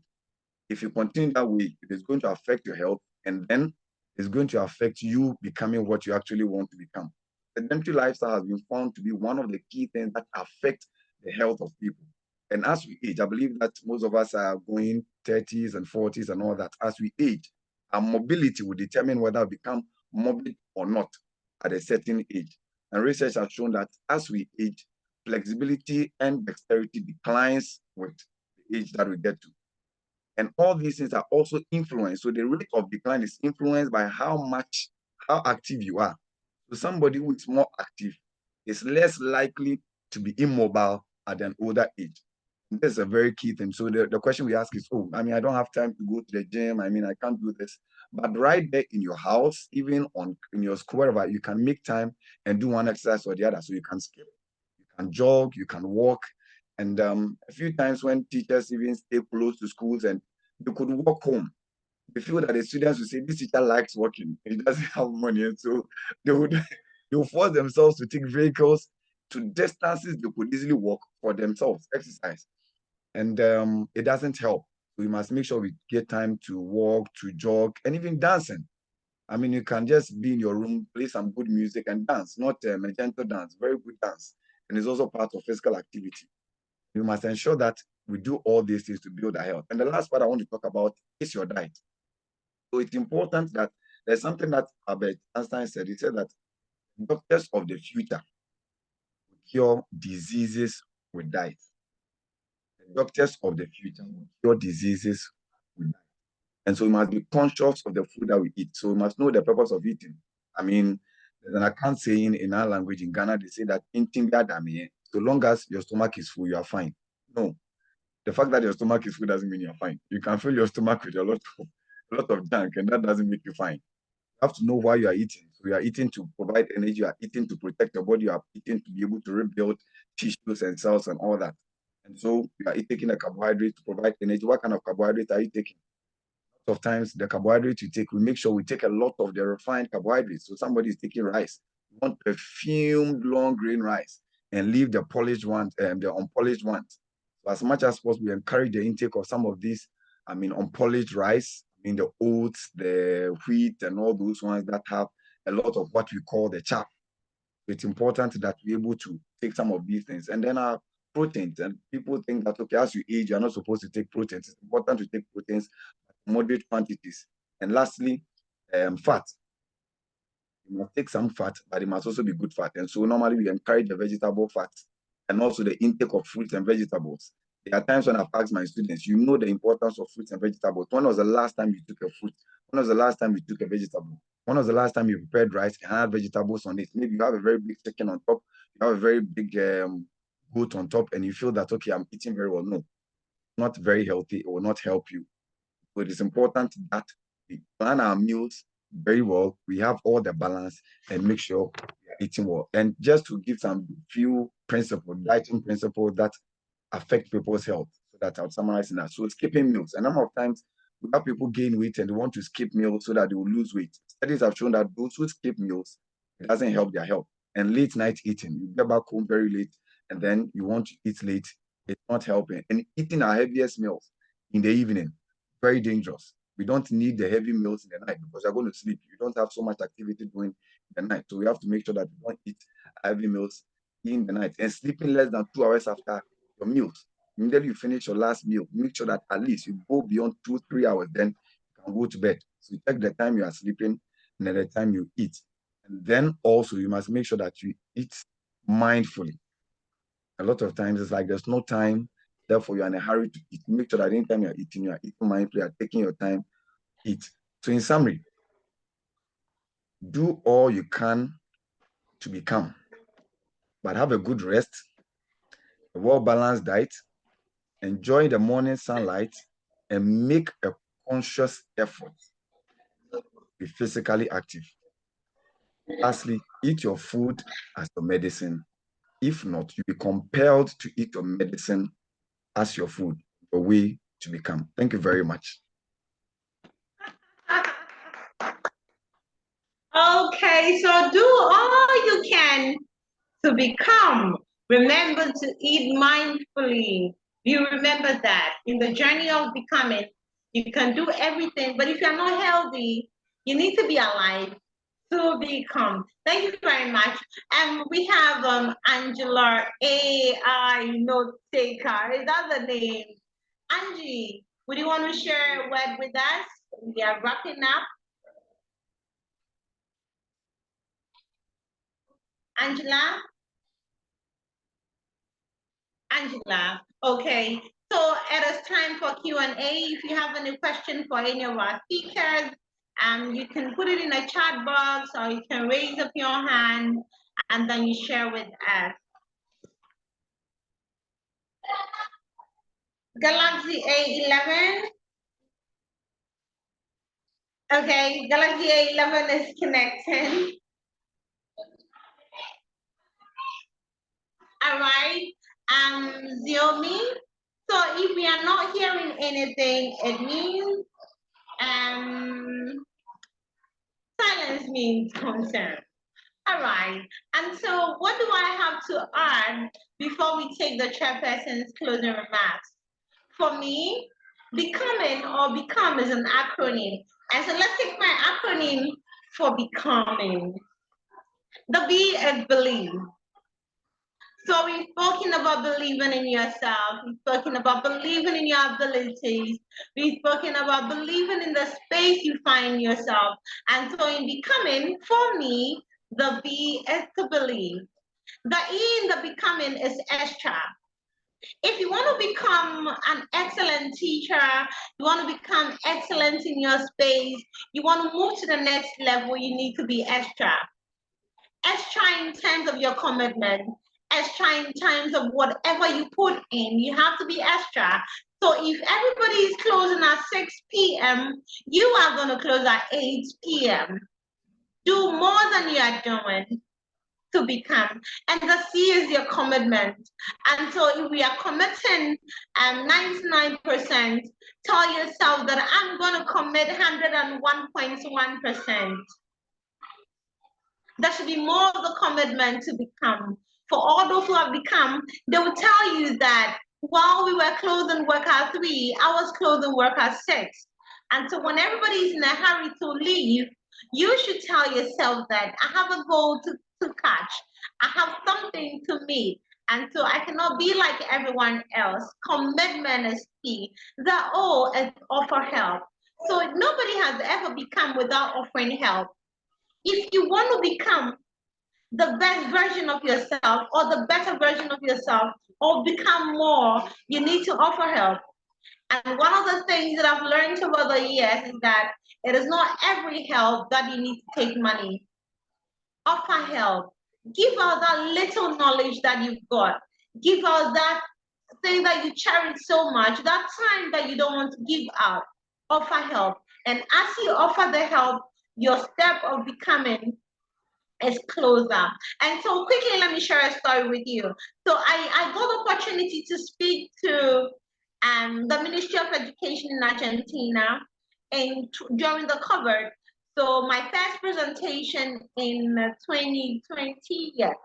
If you continue that way, it is going to affect your health, and then it's going to affect you becoming what you actually want to become. Sedentary lifestyle has been found to be one of the key things that affect the health of people. And as we age, I believe that most of us are going 30s and 40s and all that. As we age, our mobility will determine whether we become mobile or not at a certain age. And research has shown that as we age, flexibility and dexterity declines with the age that we get to. And all these things are also influenced. So the rate of decline is influenced by how active you are. So somebody who is more active is less likely to be immobile at an older age. And this is a very key thing. So the question we ask is, oh, I mean, I don't have time to go to the gym. I mean, I can't do this. But right there in your house, even in your school, wherever, you can make time and do one exercise or the other. So you can skip, you can jog, you can walk. And a few times when teachers even stay close to schools and they could walk home, they feel that the students will say, this teacher likes walking, he doesn't have money. And so they will force themselves to take vehicles to distances they could easily walk for themselves, exercise. And it doesn't help. We must make sure we get time to walk, to jog, and even dancing. I mean, you can just be in your room, play some good music and dance, not a gentle dance, very good dance. And it's also part of physical activity. We must ensure that we do all these things to build our health. And the last part I want to talk about is your diet. So it's important that there's something that Albert Einstein said. He said that doctors of the future will cure diseases with diet. The doctors of the future will cure diseases with diet. And so we must be conscious of the food that we eat. So we must know the purpose of eating. I mean, there's an account saying in our language in Ghana, they say that so long as your stomach is full, you are fine. No, the fact that your stomach is full doesn't mean you're fine. You can fill your stomach with a lot of junk, and that doesn't make you fine. You have to know why you are eating. So you are eating to provide energy, you are eating to protect your body, you are eating to be able to rebuild tissues and cells and all that. And so you are taking a carbohydrate to provide energy. What kind of carbohydrate are you taking? Of times the carbohydrates you take, we make sure we take a lot of the refined carbohydrates. So somebody is taking rice, you want perfumed long grain rice and leave the polished ones, the unpolished ones. So as much as possible, we encourage the intake of some of these, unpolished rice, the oats, the wheat, and all those ones that have a lot of what we call the chaff. It's important that we're able to take some of these things. And then our proteins, and people think that, okay, as you age, you're not supposed to take proteins. It's important to take proteins, moderate quantities. And lastly, fat. You must take some fat, but it must also be good fat. And so normally we encourage the vegetable fats and also the intake of fruits and vegetables. There are times when I've asked my students, you know the importance of fruits and vegetables. When was the last time you took a fruit? When was the last time you took a vegetable? When was the last time you prepared rice and had vegetables on it? Maybe you have a very big chicken on top, you have a very big goat on top, and you feel that, okay, I'm eating very well. No, not very healthy. It will not help you. So it is important that we plan our meals very well. We have all the balance and make sure we are eating well. And just to give some few principles, dieting principles that affect people's health, so that I'll summarize in that. So skipping meals. A number of times we have people gain weight and they want to skip meals so that they will lose weight. Studies have shown that those who skip meals, it doesn't help their health. And late night eating, you get back home very late and then you want to eat late, it's not helping. And eating our heaviest meals in the evening, very dangerous. We don't need the heavy meals in the night because you're going to sleep. You don't have so much activity doing in the night. So we have to make sure that we don't eat heavy meals in the night. And sleeping less than 2 hours after your meals. Immediately you finish your last meal, make sure that at least you go beyond 2-3 hours, then you can go to bed. So you check the time you are sleeping and the time you eat. And then also you must make sure that you eat mindfully. A lot of times it's like there's no time, therefore you're in a hurry to eat. Make sure that anytime you're eating mindfully, you're taking your time, eat. So in summary, do all you can to become, but have a good rest, a well-balanced diet, enjoy the morning sunlight, and make a conscious effort to be physically active. Lastly, eat your food as your medicine. If not, you'll be compelled to eat your medicine as your food, your way to become. Thank you very much. Okay, so do all you can to become. Remember to eat mindfully. You remember that in the journey of becoming, you can do everything, but if you're not healthy, you need to be alive to become. Thank you very much. And we have Angela AI Note Taker. Is that the name? Angie, would you want to share a word with us? We are wrapping up. Angela? Angela, okay. So it is time for Q&A. If you have any question for any of our speakers, you can put it in a chat box or you can raise up your hand and then you share with us. Galaxy A11. Okay, Galaxy A11 is connecting. All right, Xiaomi. So if we are not hearing anything, it means silence means concern. All right, and so what do I have to add before we take the chairperson's closing remarks? For me, becoming or become is an acronym. And so let's take my acronym for becoming. The B is believe. So we've spoken about believing in yourself. We've spoken about believing in your abilities. We've spoken about believing in the space you find yourself. And so in becoming, for me, the B is to believe. The E in the becoming is S-sharp. If you want to become an excellent teacher, you want to become excellent in your space, you want to move to the next level, you need to be extra. Extra in terms of your commitment, extra in terms of whatever you put in, you have to be extra. So if everybody is closing at 6 p.m., you are going to close at 8 p.m. Do more than you are doing to become. And the C is your commitment. And so if we are committing 99%, tell yourself that I'm going to commit 101.1%. There should be more of the commitment to become. For all those who have become, they will tell you that while we were closing work at 3, I was closing work at 6. And so when everybody's in a hurry to leave, you should tell yourself that I have a goal to catch. I have something to meet. And so I cannot be like everyone else. Commitment is key. The O is offer help. So nobody has ever become without offering help. If you want to become the best version of yourself or the better version of yourself or become more, you need to offer help. And one of the things that I've learned over the years is that it is not every help that you need to take money. Offer help. Give out that little knowledge that you've got. Give out that thing that you cherish so much, that time that you don't want to give out. Offer help. And as you offer the help, your step of becoming is closer. And so quickly, let me share a story with you. So I got the opportunity to speak to the Ministry of Education in Argentina during the COVID. So my first presentation in 2020, yes,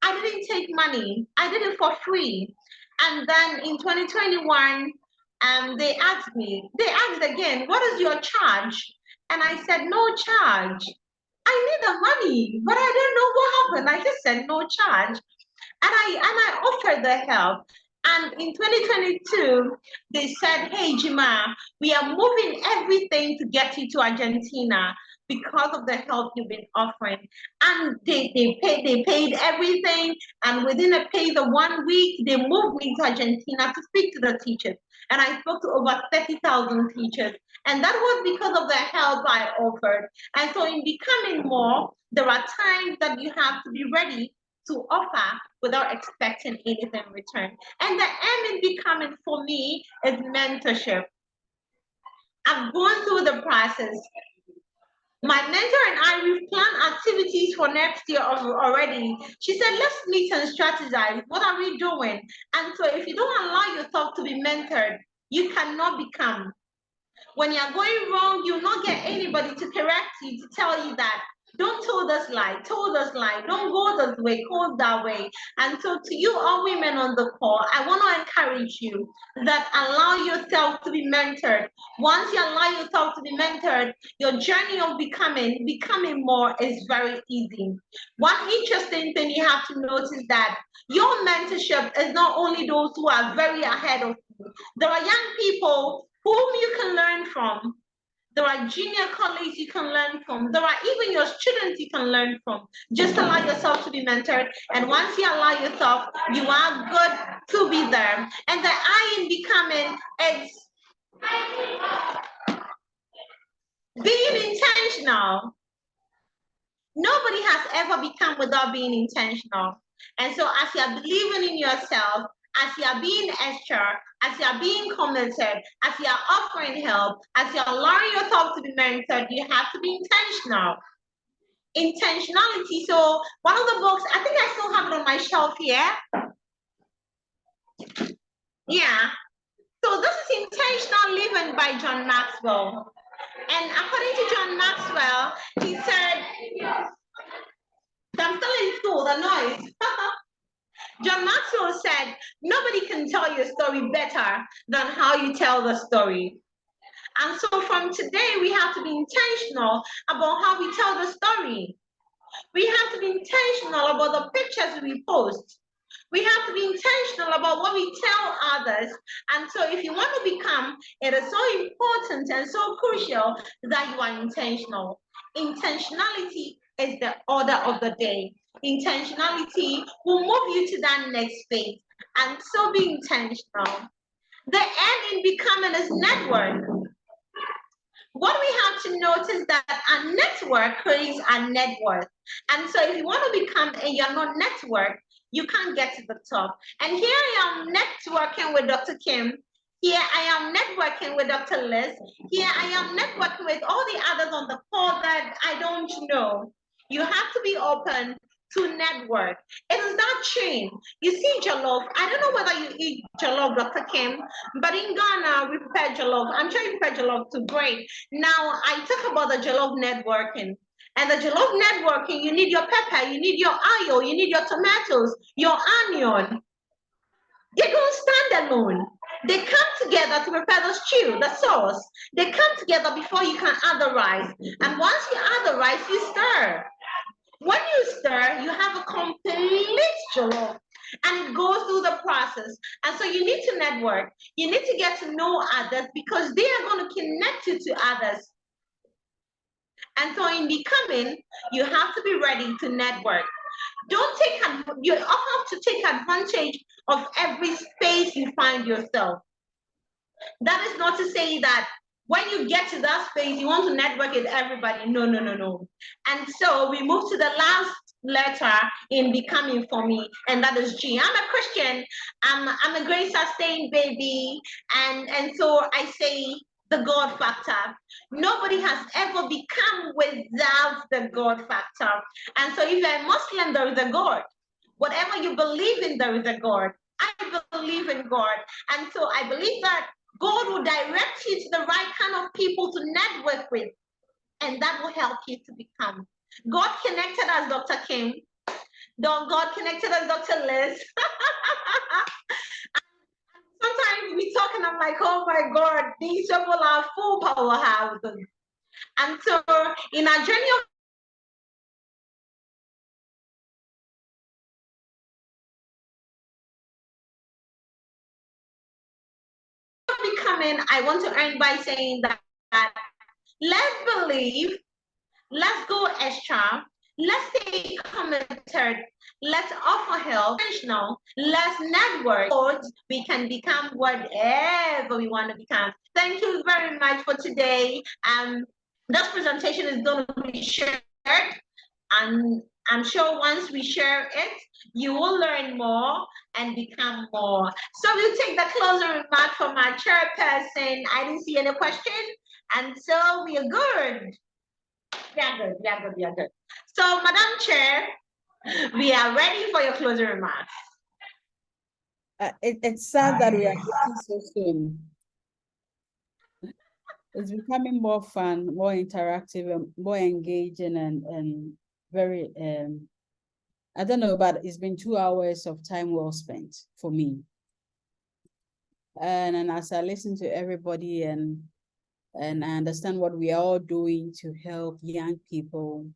I didn't take money. I did it for free. And then in 2021, they asked again, what is your charge? And I said, no charge. I need the money, but I don't know what happened. I just said no charge. And I offered the help. And in 2022, they said, hey, Jima, we are moving everything to get you to Argentina because of the help you've been offering. And they paid everything. And within a space of 1 week, they moved me to Argentina to speak to the teachers. And I spoke to over 30,000 teachers. And that was because of the help I offered. And so in becoming more, there are times that you have to be ready to offer without expecting anything in return. And the M in becoming for me is mentorship. I've gone through the process. My mentor and I, we've planned activities for next year already. She said, let's meet and strategize. What are we doing? And so if you don't allow yourself to be mentored, you cannot become. When you're going wrong, you'll not get anybody to correct you, to tell you that, don't told us lie, don't go this way, go that way. And so to you all women on the call, I want to encourage you that allow yourself to be mentored. Once you allow yourself to be mentored, your journey of becoming more is very easy. One interesting thing you have to notice that your mentorship is not only those who are very ahead of you. There are young people whom you can learn from. There are junior colleagues you can learn from. There are even your students you can learn from. Just allow yourself to be mentored. And once you allow yourself, you are good to be there. And the I in becoming is being intentional. Nobody has ever become without being intentional. And so as you are believing in yourself, as you are being extra, as you are being committed, as you are offering help, as you are allowing yourself to be mentored, you have to be intentional. Intentionality. So one of the books, I think I still have it on my shelf here. Yeah. So this is Intentional Living by John Maxwell. And according to John Maxwell, he said, I'm still in school, the noise. John Maxwell said, nobody can tell your story better than how you tell the story. And so from today, we have to be intentional about how we tell the story. We have to be intentional about the pictures we post. We have to be intentional about what we tell others. And so if you want to become, it is so important and so crucial that you are intentional. Intentionality is the order of the day. Intentionality will move you to that next phase. and so be intentional. The end in becoming is network. What we have to notice that a network creates a net worth. And so if you want to become a you're not network, you can't get to the top. And here I am networking with Dr. Kim. Here I am networking with Dr. Liz. Here I am networking with all the others on the call that I don't know. You have to be open to network. It is that chain. You see jollof. I don't know whether you eat jollof, Dr. Kim, but in Ghana, we prepare jollof. I'm sure you prepare jollof too. Great. Now, I talk about the jollof networking. And the jollof networking, you need your pepper, you need your oil, you need your tomatoes, your onion. They don't stand alone. They come together to prepare the stew, the sauce. They come together before you can add the rice. And once you add the rice, you stir. When you stir, you have a complete jollof, and it goes through the process. And so you need to network. You need to get to know others because they are going to connect you to others. And so in becoming, you have to be ready to network. You have to take advantage of every space you find yourself. That is not to say that when you get to that space, you want to network with everybody. No, no, no, no. And so we move to the last letter in becoming for me, and that is G. I'm a Christian. I'm a grace sustained baby. And so I say the God factor. Nobody has ever become without the God factor. And so if you're a Muslim, there is a God. Whatever you believe in, there is a God. I believe in God. And so I believe that God will direct you to the right kind of people to network with, and that will help you to become. God connected us, Dr. Kim. God connected us, Dr. Liz. Sometimes we talk and I'm like, oh my God, these people are full powerhouses. And so in our journey of becoming, I want to end by saying that let's believe, let's go extra, let's stay committed, let's offer help, let's network, we can become whatever we want to become. Thank you very much for today. This presentation is going to be shared, and I'm sure once we share it, you will learn more and become more. So we'll take the closing remark from our chairperson. I didn't see any question, and so we are good. We are good, we are good, we are good. So, Madam Chair, we are ready for your closing remarks. It's sad that we are getting so soon. It's becoming more fun, more interactive, and more engaging, and very, I don't know, but it's been 2 hours of time well spent for me. And as I listen to everybody and I understand what we are all doing to help young people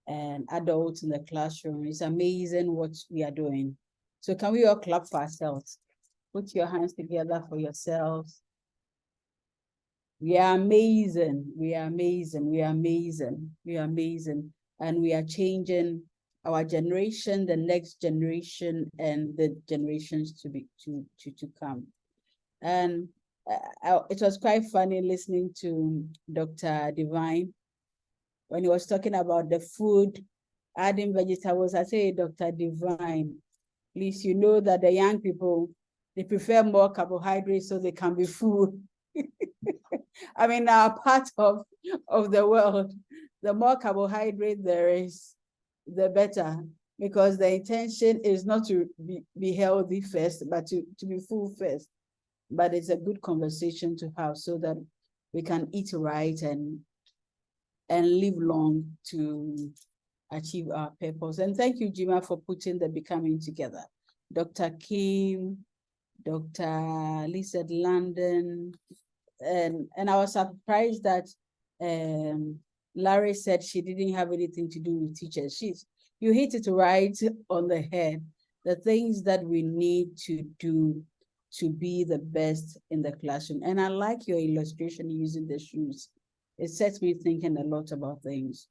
and adults in the classroom, it's amazing what we are doing. So can we all clap for ourselves? Put your hands together for yourselves. We are amazing. We are amazing. We are amazing. We are amazing. And we are changing our generation, the next generation, and the generations to come. And it was quite funny listening to Dr. Divine when he was talking about the food, adding vegetables. I say, Dr. Divine, please, you know that the young people, they prefer more carbohydrates so they can be full. I mean, our part of the world, the more carbohydrate there is, the better, because the intention is not to be healthy first, but to be full first. But it's a good conversation to have so that we can eat right and live long to achieve our purpose. And thank you, Jima, for putting the becoming together. Dr. Kim, Dr. Lisa London, and I was surprised that Larry said she didn't have anything to do with teachers. You hit it right on the head. The things that we need to do to be the best in the classroom. And I like your illustration using the shoes. It sets me thinking a lot about things.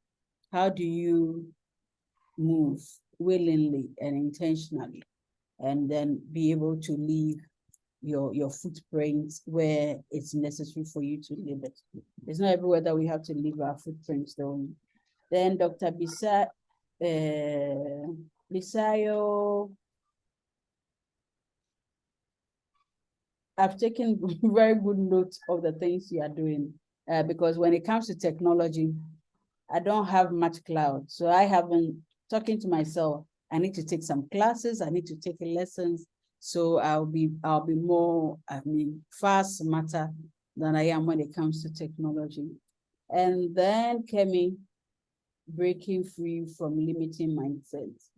How do you move willingly and intentionally and then be able to leave your footprints where it's necessary for you to leave it. It's not everywhere that we have to leave our footprints though. Then Dr. Bisayo, I've taken very good note of the things you are doing because when it comes to technology, I don't have much cloud. So I have been talking to myself, I need to take some classes, I need to take lessons. So I'll be more, far smarter than I am when it comes to technology. And then Kemi, breaking free from limiting mindsets.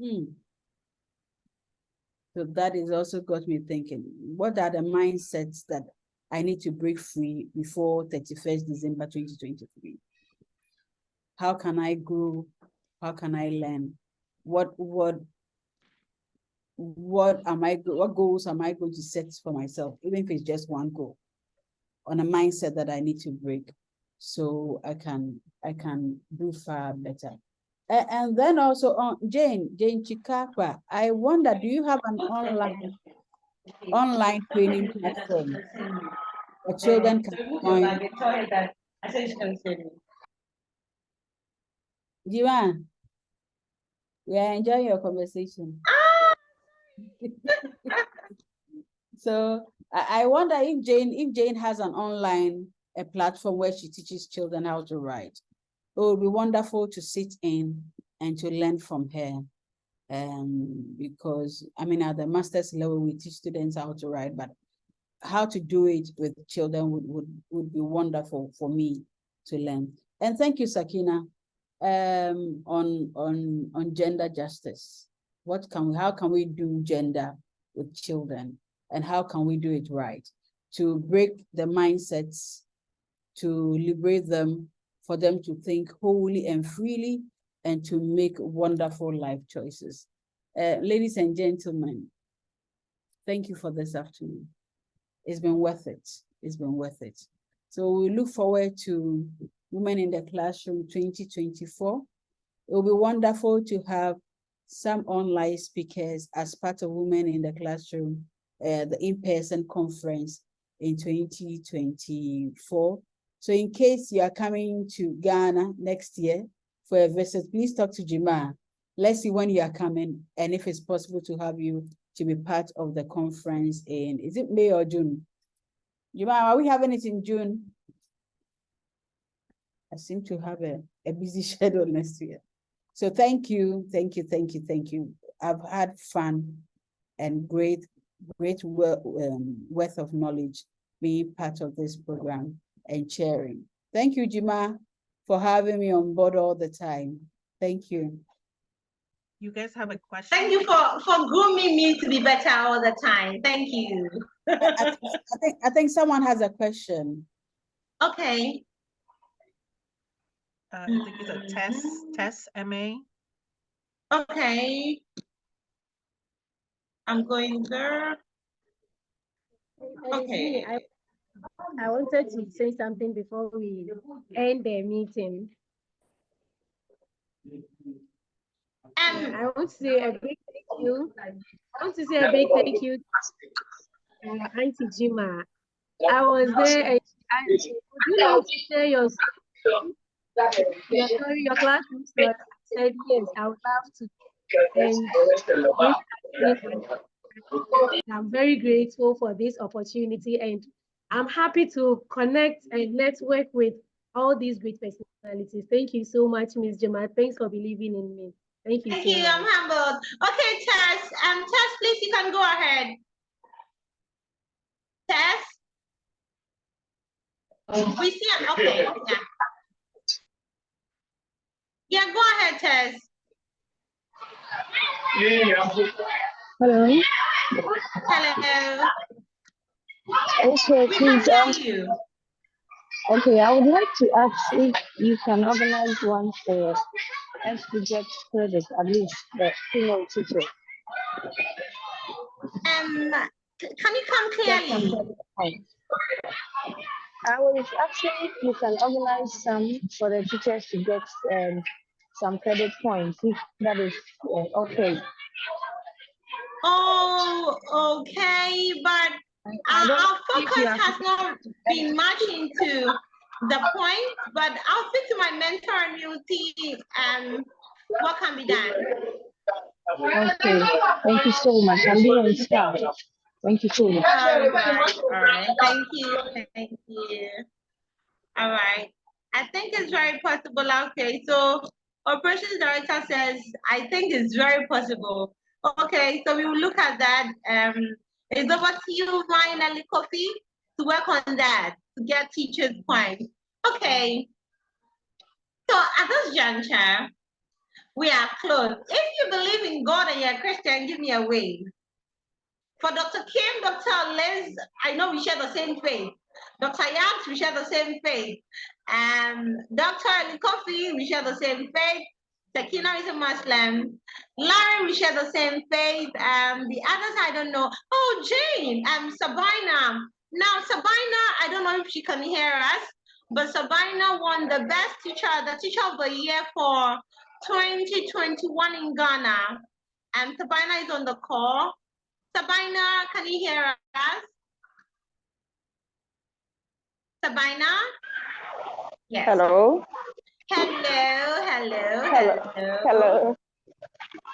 So that is also got me thinking, what are the mindsets that I need to break free before 31st December 2023? How can I grow? How can I learn? What goals am I going to set for myself, even if it's just one goal, on a mindset that I need to break so I can do far better. And then also on Jane Chikakwa, I wonder, do you have an online training platform for children can join? Jiwan, we are enjoying your conversation. So I wonder if Jane has an online platform where she teaches children how to write. It would be wonderful to sit in and to learn from her. Because at the master's level, we teach students how to write, but how to do it with children would be wonderful for me to learn. And thank you, Sakina, on gender justice. How can we do gender with children, and how can we do it right to break the mindsets, to liberate them, for them to think wholly and freely, and to make wonderful life choices. Ladies and gentlemen, thank you for this afternoon. It's been worth it. It's been worth it. So we look forward to Women in the Classroom 2024. It will be wonderful to have some online speakers as part of Women in the Classroom, the in-person conference in 2024. So in case you are coming to Ghana next year for a visit, please talk to Jima. Let's see when you are coming and if it's possible to have you to be part of the conference in, is it May or June? Jima, are we having it in June? I seem to have a busy schedule next year. So thank you. I've had fun and great worth of knowledge being part of this program and sharing. Thank you, Jima, for having me on board all the time. Thank you. You guys have a question? Thank you for grooming me to be better all the time. Thank you. I think someone has a question. Okay. I think it's a Tess MA. Okay. I'm going there. Okay. I wanted to say something before we end the meeting. I want to say a big thank you. Auntie Jima. I was there and would you like to share your classroom story? I said yes, I would love to. And I'm very grateful for this opportunity, and I'm happy to connect and network with all these great personalities. Thank you so much, Ms. Jima. Thanks for believing in me. Thank you. Thank you. I'm humbled. Okay, Tess. Tess, please, you can go ahead. Tess. We see it. Okay. Yeah. Yeah, go ahead, Tess. Hello. Hello. Okay, we please. Can hear you. Okay, I would like to ask if you can organize one for us to get credit, at least the female teacher. Can you come clearly? I was asking if you can organize some for the teachers to get some credit points, if that is okay. Oh, okay, but our focus has not been much into the point, but I'll speak to my mentor and you'll see what can be done. Okay, thank you so much. I'm being inspired. Thank you so much. All right. Thank you. All right. I think it's very possible. Okay, so operations director says, I think it's very possible. Okay, so we will look at that. It's over to you, Ryan and Kofi, to work on that, to get teachers' points. Okay. So at this juncture, we are close. If you believe in God and you're a Christian, give me a wave. For Dr. Kim, Dr. Liz, I know we share the same faith. Dr. Yams, we share the same faith. Dr. Kofi, we share the same faith. Sakina is a Muslim. Larry, we share the same faith. The others, I don't know. Oh, Jane, Sabina. Now, Sabina, I don't know if she can hear us, but Sabina won the best teacher, the teacher of the year for 2021 in Ghana. And Sabina is on the call. Sabina, can you hear us? Sabina? Yes. Hello. Hello.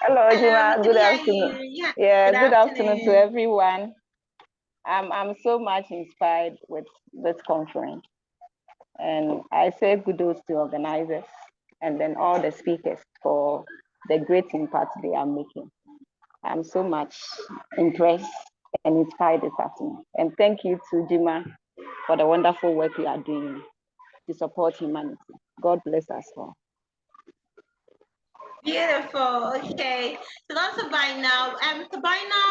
Hello, Jima. Good afternoon. Yeah, good afternoon to everyone. I'm so much inspired with this conference. And I say kudos to organizers and then all the speakers for the great impact they are making. I'm so much impressed and inspired this afternoon. And thank you to Jima for the wonderful work you are doing to support humanity. God bless us all. Beautiful. Okay. So that's Sabina. Sabina,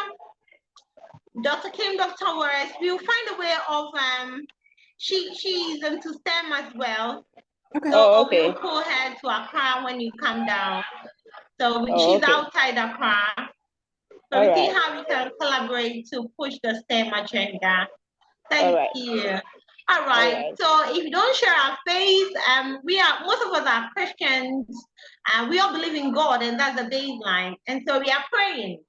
Dr. Kim, Dr. Wars, we'll find a way of she's into STEM as well. Okay. So we'll pull her to Accra when you come down. So she's outside Accra. So we see how we can collaborate to push the STEM agenda. Thank you. All right. So if you don't share our faith, most of us are Christians, and we all believe in God, and that's the baseline. And so we are praying.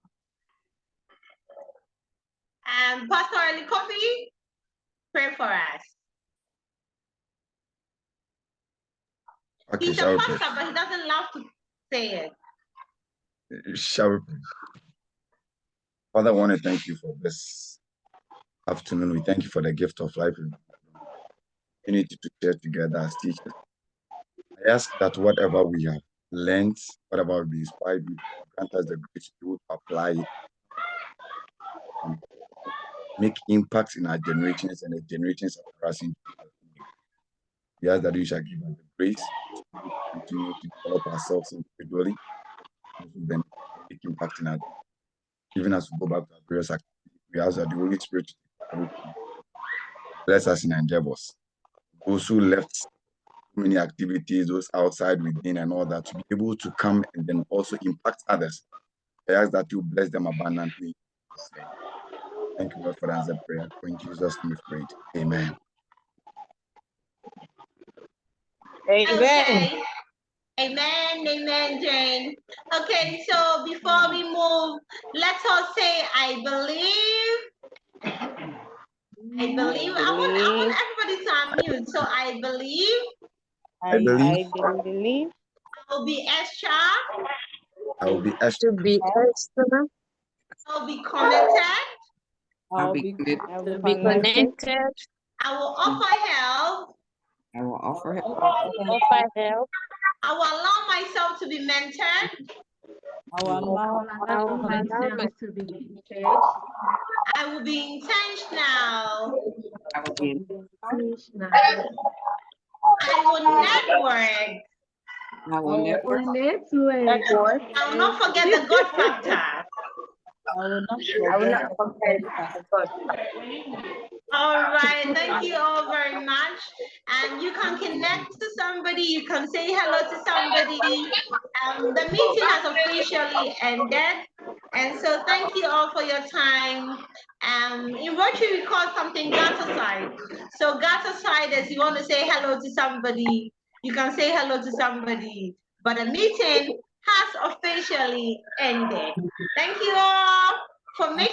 Pastor Ali Kofi, pray for us. Okay, He's a pastor, but he doesn't love to say it. Shall we pray? Father, I want to thank you for this afternoon. We thank you for the gift of life. We need to share together as teachers. I ask that whatever we have learned, whatever we inspired, you grant us the grace to apply it and make impact in our generations and the generations after us. We ask that you shall give us the grace to continue to develop ourselves individually, and then make impact in our, even as we go back to our various activities. We ask that the Holy Spirit bless us in endeavors. Those who left many activities, those outside, within, and all that, to be able to come and then also impact others. I ask that you bless them abundantly. Thank you, Lord, for the answer prayer. For in Jesus' name we prayed. Amen. Okay. Amen, Jane. Okay, so before we move, let's all say, I believe. I want everybody to unmute. So I believe. I believe. I will be extra. I will be extra. To be extra. I'll be connected. I'll be connected. I will offer help. I will offer help. I will allow myself to be mentored. I will allow myself to be mentored. I will be intentional. I will be intentional. I will network. I will network. I will not forget the God factor. I will not forget. All right, thank you all very much. And you can connect to somebody, you can say hello to somebody. The meeting has officially ended. And so thank you all for your time. In Rotary, we call something Gataside. So Gataside is you want to say hello to somebody, you can say hello to somebody. But the meeting has officially ended. Thank you all. for making